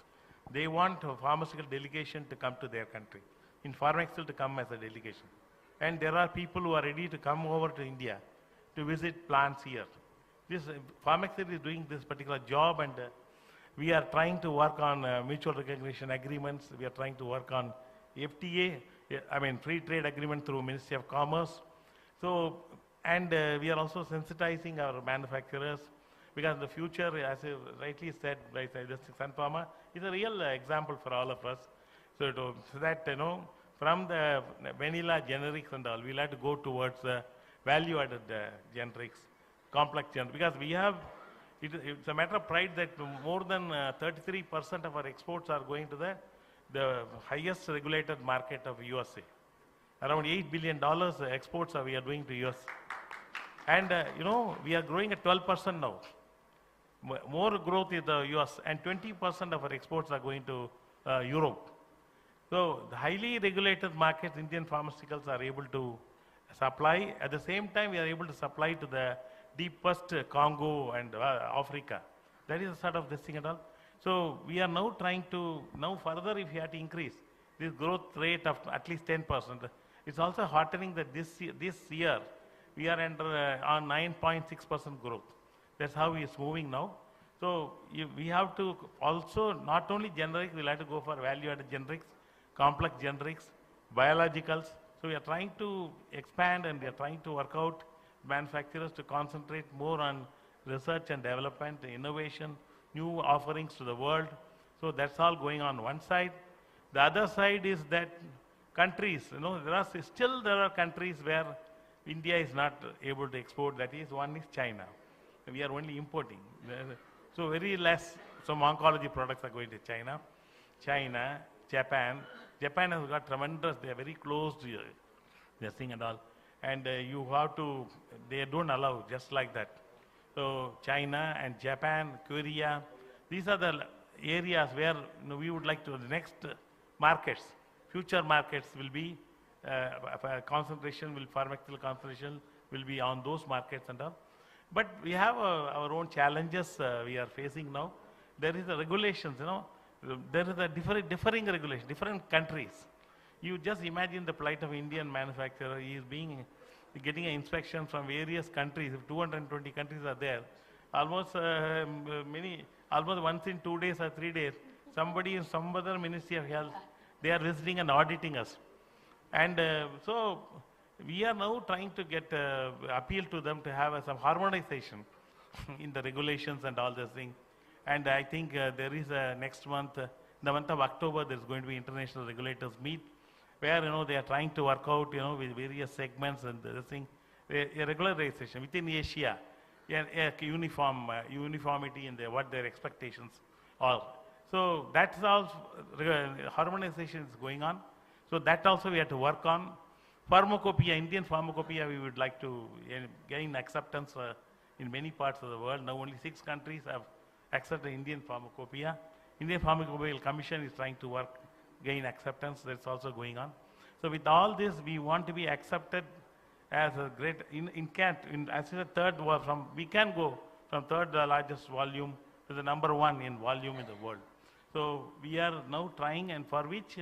They want a pharmaceutical delegation to come to their country, in Pharmexil to come as a delegation. And there are people who are ready to come over to India to visit plants here. This Pharmexil is doing this particular job, and we are trying to work on mutual recognition agreements. We are trying to work on FTA, free trade agreement through Ministry of Commerce. So, and we are also sensitizing our manufacturers, because in the future, as you rightly said, by Sun Pharma, is a real example for all of us. So that, from the vanilla generics and all, we'll have to go towards value-added generics, complex generics, because we have, it's a matter of pride that more than 33% of our exports are going to the highest regulated market of USA. Around $8 billion exports we are doing to US. And, we are growing at 12% now. More growth in the US, and 20% of our exports are going to Europe. So the highly regulated markets, Indian pharmaceuticals are able to supply. At the same time, we are able to supply to the deepest Congo and Africa. That is sort of this thing and all. So we are now trying to, further if we have to increase this growth rate of at least 10%. It's also heartening that this year we are on 9.6% growth. That's how it's moving now. So we have to also, not only generics, we'll have to go for value-added generics, complex generics, biologicals. So we are trying to expand, and we are trying to work out manufacturers to concentrate more on research and development, innovation, new offerings to the world. So that's all going on one side. The other side is that countries, there are countries where India is not able to export. That is, one is China. We are only importing. So very less, some oncology products are going to China. China, Japan. Japan has got tremendous, they are very close to their thing and all. And you have to, they don't allow just like that. So China and Japan, Korea, these are the areas where we would like to, the next markets, future markets will be, concentration will, Pharmexil concentration will be on those markets and all. But we have our own challenges we are facing now. There is the regulations, there is a differing regulation, different countries. You just imagine the plight of Indian manufacturer. He is getting an inspection from various countries. If 220 countries are there, almost almost once in 2 days or 3 days, somebody in some other Ministry of Health, they are visiting and auditing us. And so we are now trying to get appeal to them to have some harmonization in the regulations and all those things. And I think there is next month, the month of October, there's going to be international regulators meet, where they are trying to work out with various segments and this thing, a regularization within Asia, a uniformity in what their expectations are. So that's all harmonization is going on. So that also we have to work on. Pharmacopoeia, Indian pharmacopoeia, we would like to gain acceptance in many parts of the world. Now only 6 countries have accepted Indian pharmacopoeia. Indian Pharmacopoeia Commission is trying to work, gain acceptance. That's also going on. So with all this, we want to be accepted as a great, as a third world, we can go from third largest volume to the number 1 in volume in the world. So we are now trying, and for which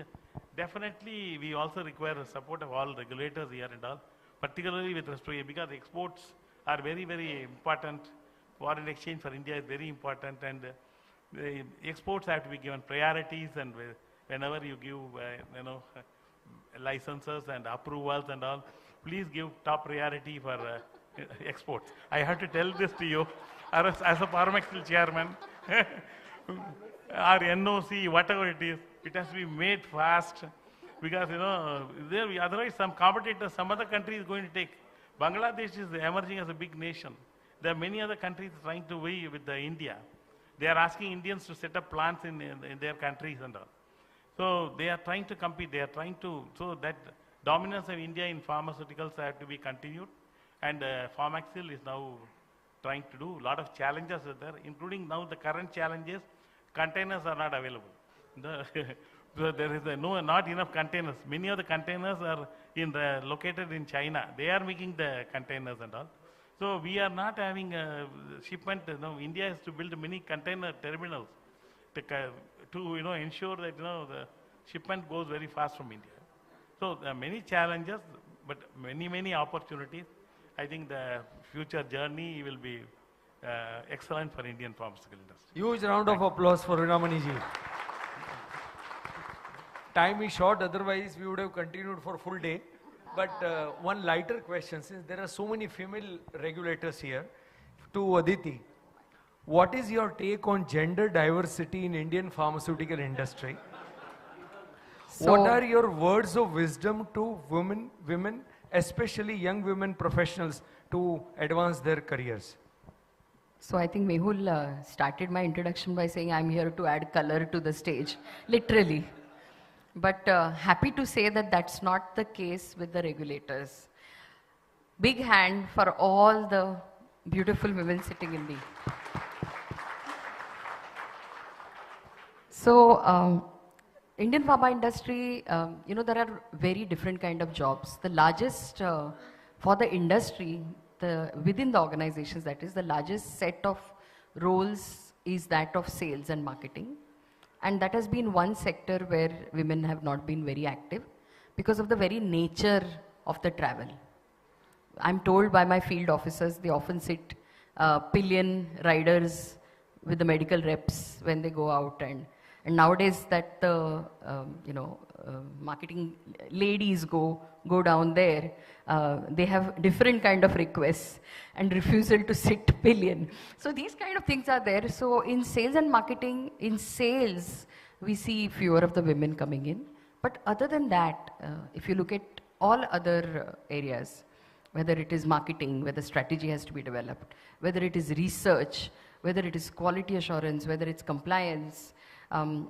definitely we also require the support of all regulators here and all, particularly with respect to, because exports are very, very important. Foreign exchange for India is very important, and the exports have to be given priorities, and whenever you give, licenses and approvals and all, please give top priority for exports. I have to tell this to you, as a Paramaxil chairman, or NOC, whatever it is, it has to be made fast because, otherwise some competitors, some other country is going to take. Bangladesh is emerging as a big nation. There are many other countries trying to weigh with India. They are asking Indians to set up plants in their countries and all. So they are trying to compete. They are trying to, so that dominance of India in pharmaceuticals have to be continued. And Pharmaxil is now trying to do a lot of challenges there, including now the current challenges, containers are not available. So there is not enough containers. Many of the containers are located in China. They are making the containers and all. So we are not having a shipment. India has to build many container terminals to ensure that the shipment goes very fast from India. So there are many challenges, but many opportunities. I think the future journey will be excellent for Indian pharmaceutical industry. Huge round of applause for Ramani ji. Time is short, otherwise we would have continued for full day. But one lighter question, since there are so many female regulators here, to Aditi, what is your take on gender diversity in Indian pharmaceutical industry? So, what are your words of wisdom to women, especially young women professionals, to advance their careers? So I think Mehul started my introduction by saying I'm here to add color to the stage, literally. But happy to say that that's not the case with the regulators. Big hand for all the beautiful women sitting in the. So Indian pharma industry, there are very different kind of jobs. The largest for the industry, within the organizations, that is, the largest set of roles is that of sales and marketing. And that has been one sector where women have not been very active because of the very nature of the travel. I'm told by my field officers, they often sit pillion riders with the medical reps when they go out, and nowadays that the marketing ladies go down there, they have different kind of requests and refusal to sit pillion. So these kind of things are there. So in sales and marketing, in sales, we see fewer of the women coming in. But other than that, if you look at all other areas, whether it is marketing, whether strategy has to be developed, whether it is research, whether it is quality assurance, whether it's compliance,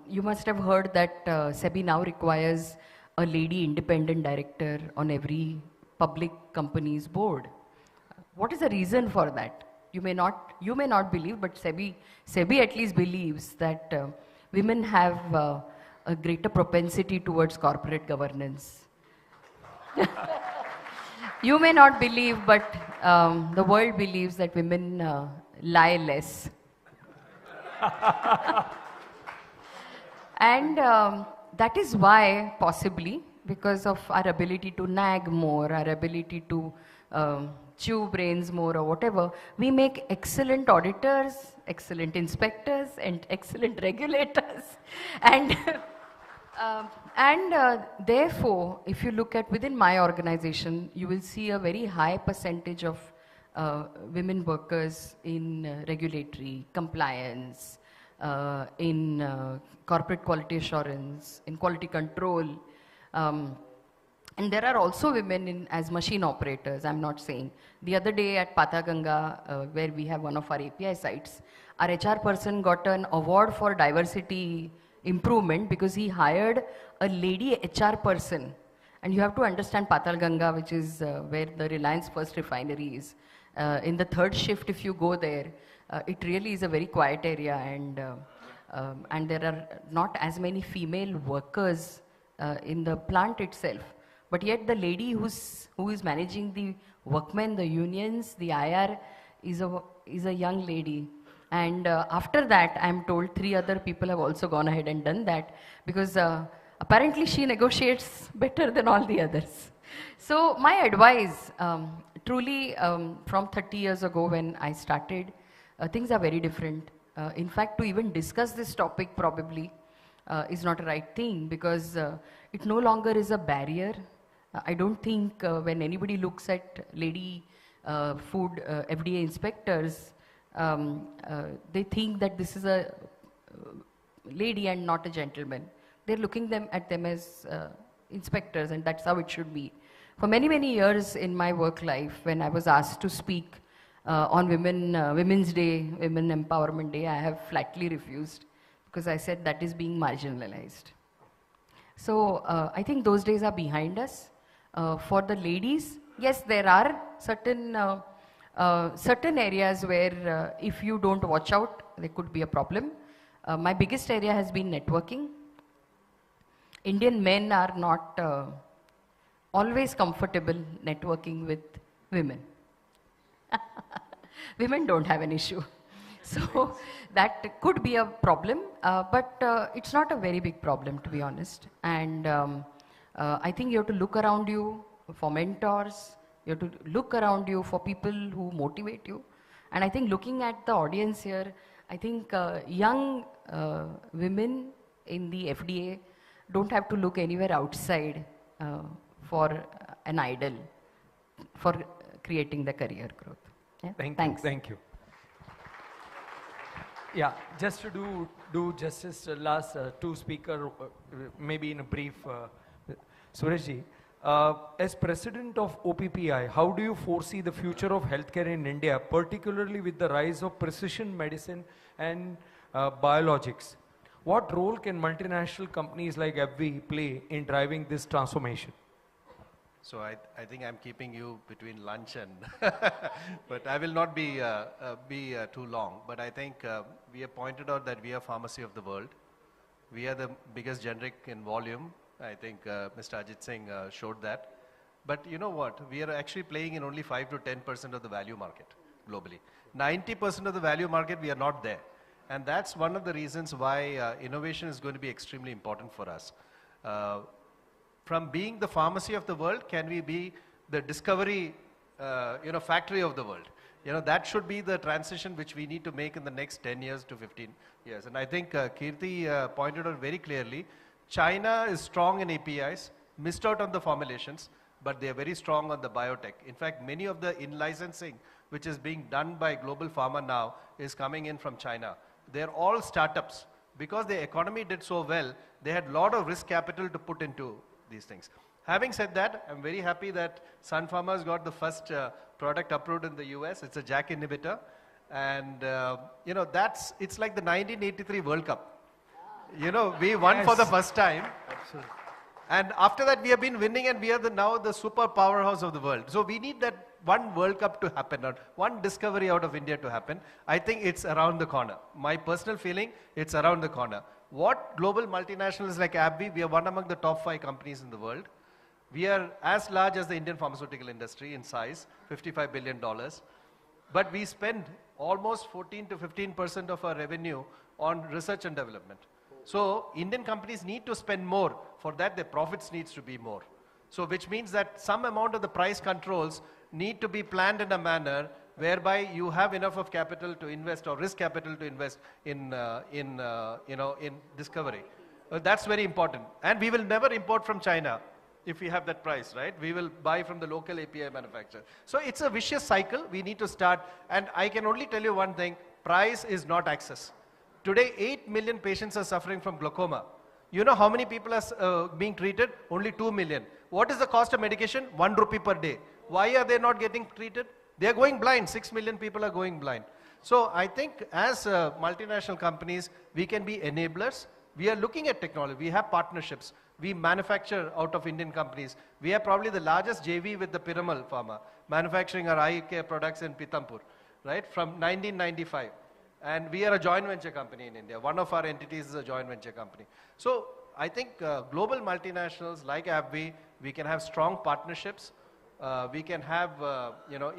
you must have heard that SEBI now requires a lady independent director on every public company's board. What is the reason for that? You may not believe, but SEBI at least believes that women have a greater propensity towards corporate governance. You may not believe, but the world believes that women lie less. And that is why, possibly, because of our ability to nag more, our ability to chew brains more or whatever, we make excellent auditors, excellent inspectors, and excellent regulators. And therefore, if you look at within my organization, you will see a very high percentage of women workers in regulatory compliance, in corporate quality assurance, in quality control. And there are also women as machine operators, I'm not saying. The other day at Pataganga, where we have one of our API sites, our HR person got an award for diversity improvement because he hired a lady HR person. And you have to understand Patalganga, which is where the Reliance First refinery is. In the third shift, if you go there, it really is a very quiet area, and there are not as many female workers in the plant itself. But yet the lady who is managing the workmen, the unions, the IR is a young lady. And after that, I'm told 3 other people have also gone ahead and done that, because apparently she negotiates better than all the others. So my advice, truly from 30 years ago when I started, things are very different. In fact, to even discuss this topic probably is not a right thing, because it no longer is a barrier. I don't think when anybody looks at lady food FDA inspectors, they think that this is a lady and not a gentleman. They're looking at them as inspectors, and that's how it should be. For many, many years in my work life, when I was asked to speak on Women's Day, Women Empowerment Day, I have flatly refused because I said that is being marginalized. So I think those days are behind us. For the ladies, yes, there are certain areas where if you don't watch out, there could be a problem. My biggest area has been networking. Indian men are not always comfortable networking with women. Women don't have an issue. So that could be a problem, but it's not a very big problem, to be honest. And I think you have to look around you for mentors. You have to look around you for people who motivate you. And I think looking at the audience here, I think young women in the FDA don't have to look anywhere outside for an idol for creating the career growth. Yeah? Thanks. Thank you. Yeah, just to do justice, last two speaker, maybe in a brief, Sureshji, as president of OPPI, how do you foresee the future of healthcare in India, particularly with the rise of precision medicine and biologics? What role can multinational companies like AbbVie play in driving this transformation? So I think I'm keeping you between lunch and, but I will not be too long. But I think we have pointed out that we are pharmacy of the world. We are the biggest generic in volume. I think Mr. Ajit Singh showed that. But you know what? We are actually playing in only 5 to 10% of the value market globally. 90% of the value market, we are not there. And that's one of the reasons why innovation is going to be extremely important for us. From being the pharmacy of the world, can we be the discovery factory of the world? That should be the transition which we need to make in the next 10 years to 15 years. And I think Kirti pointed out very clearly, China is strong in APIs, missed out on the formulations, but they are very strong on the biotech. In fact, many of the in-licensing which is being done by global pharma now is coming in from China. They're all startups. Because the economy did so well, they had a lot of risk capital to put into these things. Having said that, I'm very happy that Sun Pharma has got the first product approved in the US. It's a JAK inhibitor. And, it's like the 1983 World Cup. We won for the first time. Absolutely. And after that, we have been winning, and we are now the super powerhouse of the world. So we need that one World Cup to happen, or one discovery out of India to happen. I think it's around the corner. My personal feeling, it's around the corner. What global multinationals like AbbVie, we are one among the top 5 companies in the world. We are as large as the Indian pharmaceutical industry in size, $55 billion. But we spend almost 14 to 15% of our revenue on research and development. So Indian companies need to spend more. For that, their profits needs to be more. So which means that some amount of the price controls need to be planned in a manner whereby you have enough of capital to invest, or risk capital to invest in discovery. That's very important. And we will never import from China if we have that price, right? We will buy from the local API manufacturer. So it's a vicious cycle. We need to start. And I can only tell you one thing, price is not access. Today, 8 million patients are suffering from glaucoma. You know how many people are being treated? Only 2 million. What is the cost of medication? 1 rupee per day. Why are they not getting treated? They are going blind. 6 million people are going blind. So I think as multinational companies, we can be enablers. We are looking at technology. We have partnerships. We manufacture out of Indian companies. We are probably the largest JV with the Piramal Pharma, manufacturing our eye care products in Pithampur, right, from 1995. And we are a joint venture company in India. One of our entities is a joint venture company. So I think global multinationals like AbbVie, we can have strong partnerships. We can have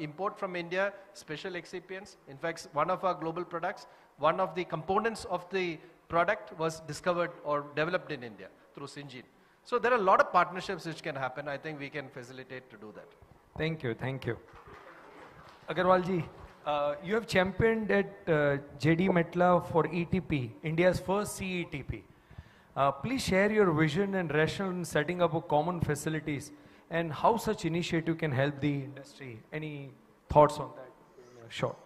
import from India, special excipients. In fact, one of our global products, one of the components of the product was discovered or developed in India through Syngene. So there are a lot of partnerships which can happen. I think we can facilitate to do that. Thank you, thank you. Agarwalji, you have championed at JD Metla for ETP, India's first CETP. Please share your vision and rationale in setting up a common facilities and how such initiative can help the industry. Any thoughts? thoughts on that in a short.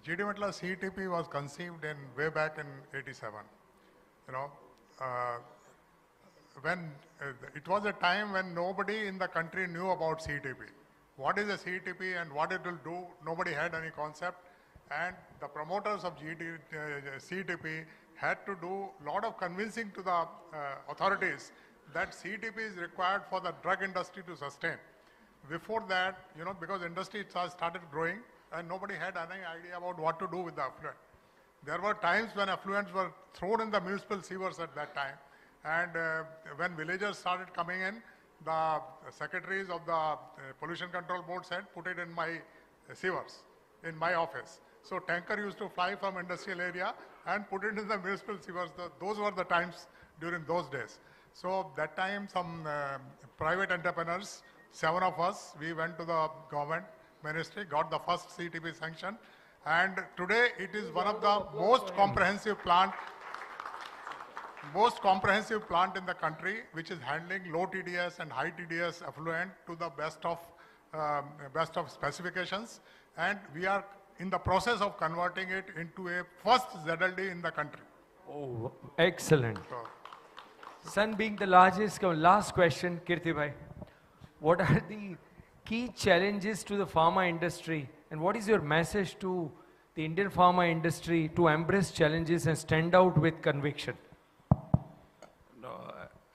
GD Metal CTP was conceived in way back in '87. You know, when it was a time when nobody in the country knew about CTP. What is a CTP and what it will do, nobody had any concept. And the promoters of CTP had to do a lot of convincing to the authorities that CTP is required for the drug industry to sustain. Before that, you know, because industry started growing and nobody had any idea about what to do with the effluent. There were times when effluents were thrown in the municipal sewers at that time. And when villagers started coming in, the secretaries of the Pollution Control Board said, put it in my sewers, in my office. So tanker used to fly from industrial area and put it in the municipal sewers. Those were the times during those days. So that time some private entrepreneurs, 7 of us, we went to the government ministry, got the first CTP sanction. And today it is one of the most comprehensive plant in the country, which is handling low TDS and high TDS effluent to the best of specifications. And we are in the process of converting it into a first ZLD in the country. Oh, excellent. So, Sun being the largest, last question, Kirti bhai. What are the key challenges to the pharma industry, and what is your message to the Indian pharma industry to embrace challenges and stand out with conviction? No,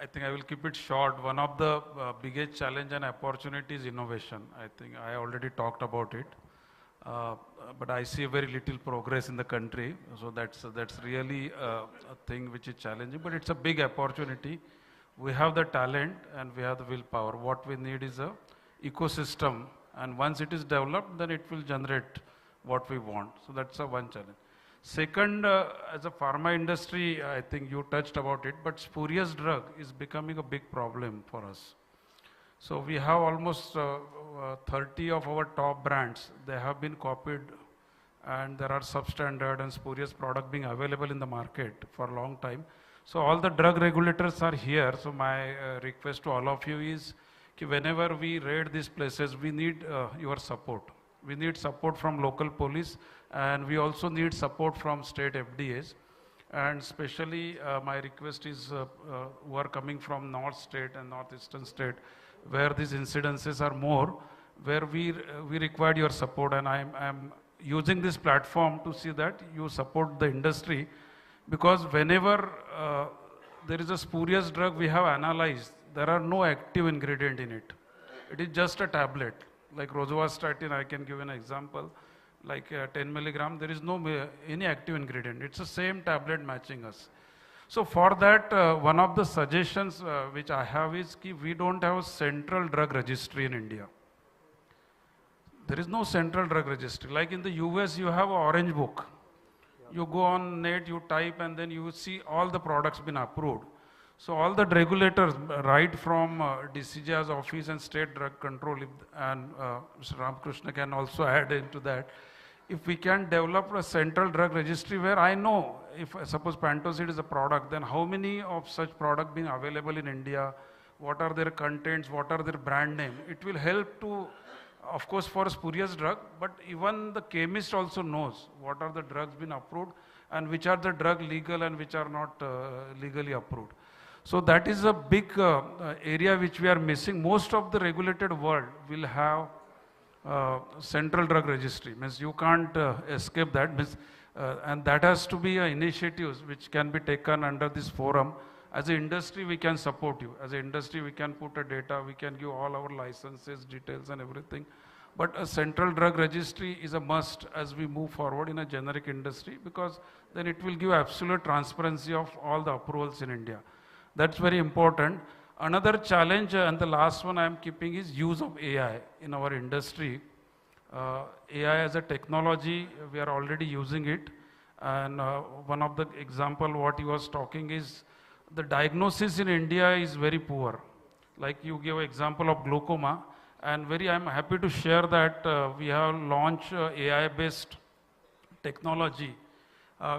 I think I will keep it short. One of the biggest challenge and opportunity is innovation. I think I already talked about it. But I see very little progress in the country. So that's really a thing which is challenging, but it's a big opportunity. We have the talent and we have the willpower. What we need is a ecosystem, and once it is developed, then it will generate what we want. So that's one challenge. Second, as a pharma industry, I think you touched about it, but spurious drug is becoming a big problem for us. So we have almost 30 of our top brands. They have been copied, and there are substandard and spurious product being available in the market for a long time. So all the drug regulators are here. So my request to all of you is, whenever we raid these places, we need your support. We need support from local police, and we also need support from state FDAs. And especially my request is who are coming from North State and Northeastern State, where these incidences are more, where we require your support. And I'm using this platform to see that you support the industry, because whenever there is a spurious drug we have analyzed, there are no active ingredient in it. It is just a tablet. Like rosuvastatin, I can give an example. Like 10 milligram, there is no any active ingredient. It's the same tablet matching us. So for that, one of the suggestions which I have is we don't have a central drug registry in India. There is no central drug registry. Like in the US, you have an orange book. You go on net, you type, and then you see all the products been approved. So all the regulators, right from DCG's office and state drug control, and Mr. Ramakrishna can also add into that. If we can develop a central drug registry where I know, if suppose Pantocid is a product, then how many of such products being available in India, what are their contents, what are their brand name, it will help to, of course, for a spurious drug, but even the chemist also knows what are the drugs been approved and which are the drug legal and which are not legally approved. So that is a big area which we are missing. Most of the regulated world will have central drug registry. Means you can't escape that. Means, and that has to be initiatives which can be taken under this forum. As an industry, we can support you. As an industry, we can put a data, we can give all our licenses, details and everything. But a central drug registry is a must as we move forward in a generic industry, because then it will give absolute transparency of all the approvals in India. That's very important. Another challenge, and the last one I am keeping, is use of AI in our industry. AI as a technology, we are already using it. And one of the example what he was talking is, the diagnosis in India is very poor. Like you give example of glaucoma, and I'm happy to share that we have launched AI-based technology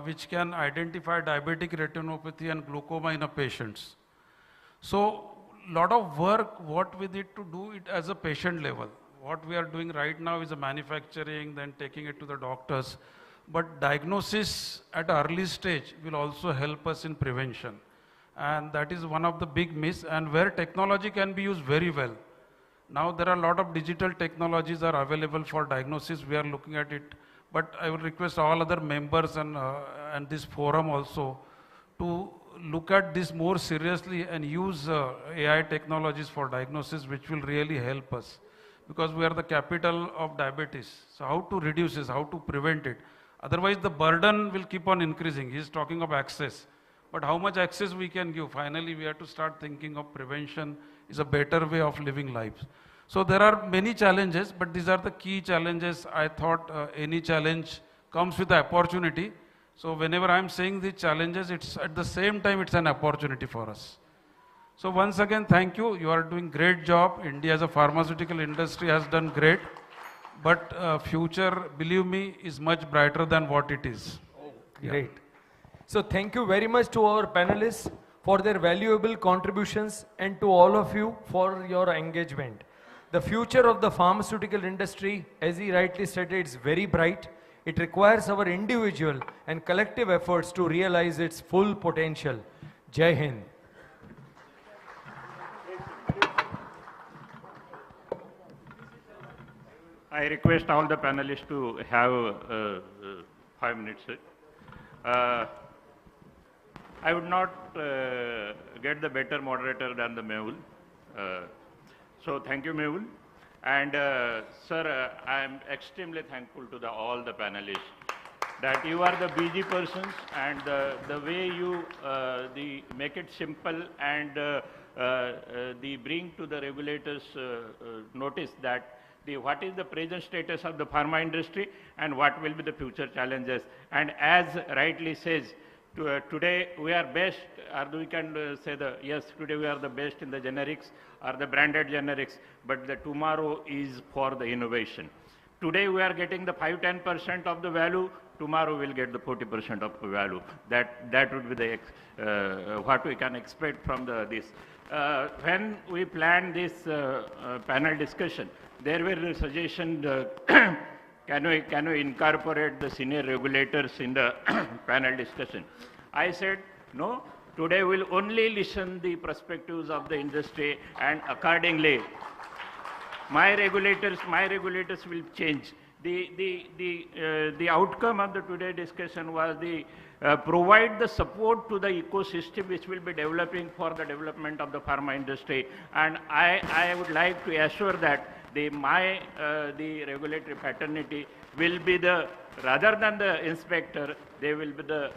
which can identify diabetic retinopathy and glaucoma in a patients. So lot of work what we need to do it as a patient level. what we are doing right now is a manufacturing, then taking it to the doctors. But diagnosis at an early stage will also help us in prevention. And that is one of the big myths, and where technology can be used very well. Now there are a lot of digital technologies are available for diagnosis. We are looking at it. But I will request all other members and this forum also to look at this more seriously and use AI technologies for diagnosis, which will really help us. Because we are the capital of diabetes. So how to reduce this, how to prevent it. Otherwise the burden will keep on increasing. He is talking of access. But how much access we can give? Finally, we have to start thinking of prevention is a better way of living lives. So there are many challenges, but these are the key challenges. I thought any challenge comes with the opportunity. So whenever I'm saying these challenges, it's at the same time, it's an opportunity for us. So once again, thank you. You are doing great job. India as a pharmaceutical industry has done great. But future, believe me, is much brighter than what it is. Great. So thank you very much to our panelists for their valuable contributions and to all of you for your engagement. The future of the pharmaceutical industry, as he rightly stated, is very bright. It requires our individual and collective efforts to realize its full potential. Jai Hind. I request all the panelists to have 5 minutes. I would not get the better moderator than the Mehul. So thank you, Mehul. And sir, I am extremely thankful to all the panelists that you are the busy persons, and the way you make it simple and bring to the regulators notice that what is the present status of the pharma industry and what will be the future challenges. And as rightly says, today we are best, or we can say yes, today we are the best in the generics or the branded generics, but the tomorrow is for the innovation. Today we are getting the 5-10% of the value, tomorrow we'll get the 40% of the value. That would be the what we can expect from this. When we planned this panel discussion, there were suggestions, can we incorporate the senior regulators in the panel discussion? I said, no, today we'll only listen the perspectives of the industry, and accordingly, my regulators will change. The outcome of the today discussion was provide the support to the ecosystem which will be developing for the development of the pharma industry. And I would like to assure that the regulatory paternity will be rather than the inspector, they will be the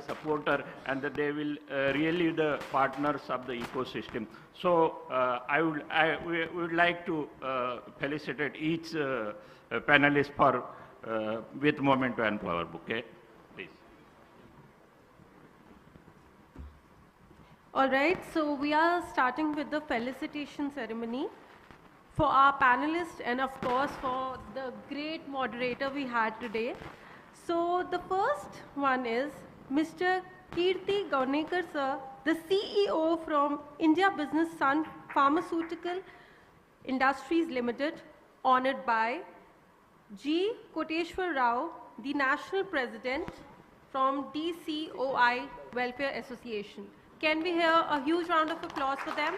supporter, and that they will really the partners of the ecosystem. So we would like to felicitate each panelist for with Memento and flower bouquet. Please. All right, so we are starting with the felicitation ceremony for our panelists and of course for the great moderator we had today. So the first one is Mr. Kirti Gaunekar sir, the CEO from India Business Sun Pharmaceutical Industries Limited, honored by G. Koteshwar Rao, the National President from DCOI Welfare Association. Can we hear a huge round of applause for them?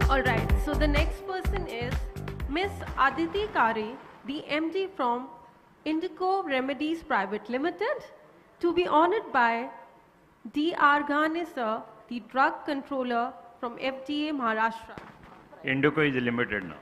All right, so the next person is Miss Aditi Kare, the MD from Indico Remedies Private Limited, to be honored by D.R. Ghane sir, the drug controller from FDA Maharashtra. Indico is limited now.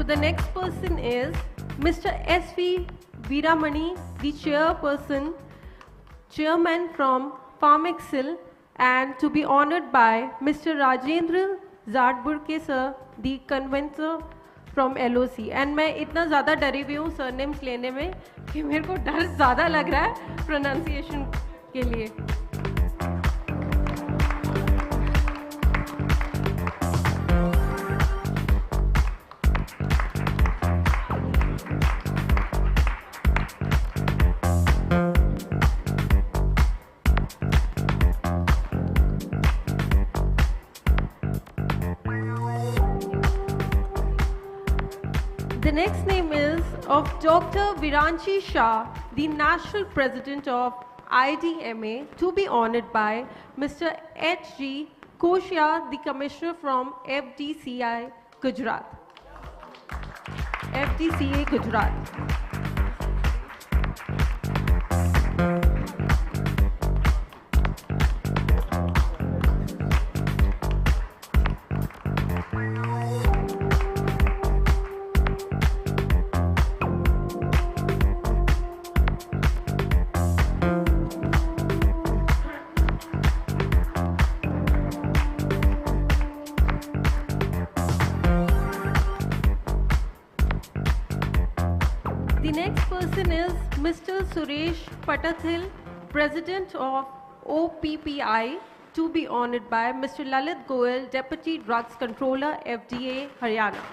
the next person is Mr. S.V. Veeramani, the chairman from Farmexcel, and to be honored by Mr. Rajendra Zadburke sir, the convener from LOC. And मैं इतना ज़्यादा डरी हुई हूँ surnames लेने में कि मेरे को डर ज़्यादा लग रहा है प्रोनाउंसिएशन के लिए. The next name is of Dr. Viranchi Shah, the National President of IDMA, to be honored by Mr. H.G. Koshia, the Commissioner from FDCI, Gujarat. FDCA, Gujarat. The next person is Mr. Suresh Patathil, President of OPPI, to be honored by Mr. Lalit Goel, Deputy Drugs Controller, FDA, Haryana.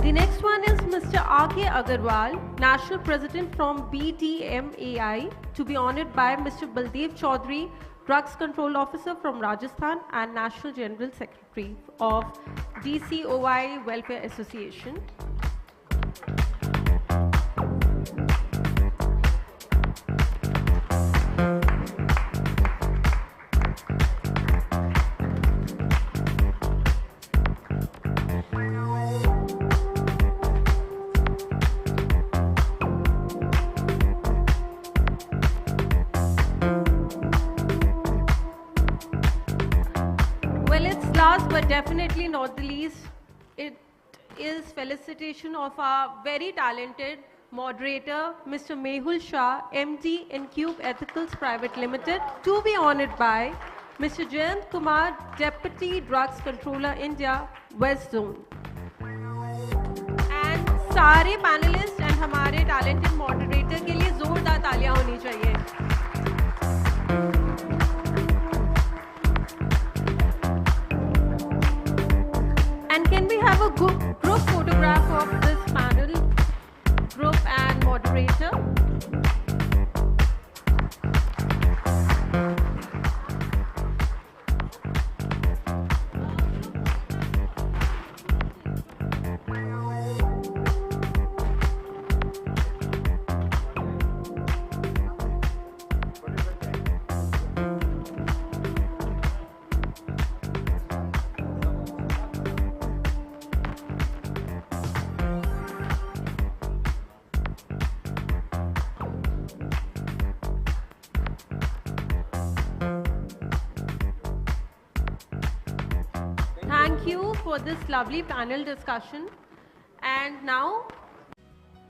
The next one is Mr. R.K. Agarwal, National President from BDMAI, to be honored by Mr. Baldev Chaudhary, Drugs Control Officer from Rajasthan and National General Secretary of DCOI Welfare Association. Well, it's last but definitely not the least, it is felicitation of our very talented moderator, Mr. Mehul Shah, MD in Cube Ethicals Private Limited, to be honored by Mr. Jayant Kumar, Deputy Drugs Controller, India, West Zone. And सारे panelists and हमारे talented moderator के लिए जोरदार तालियां होनी चाहिए. And can we have a group photograph of this panel, group and moderator? Thank you for this lovely panel discussion. And now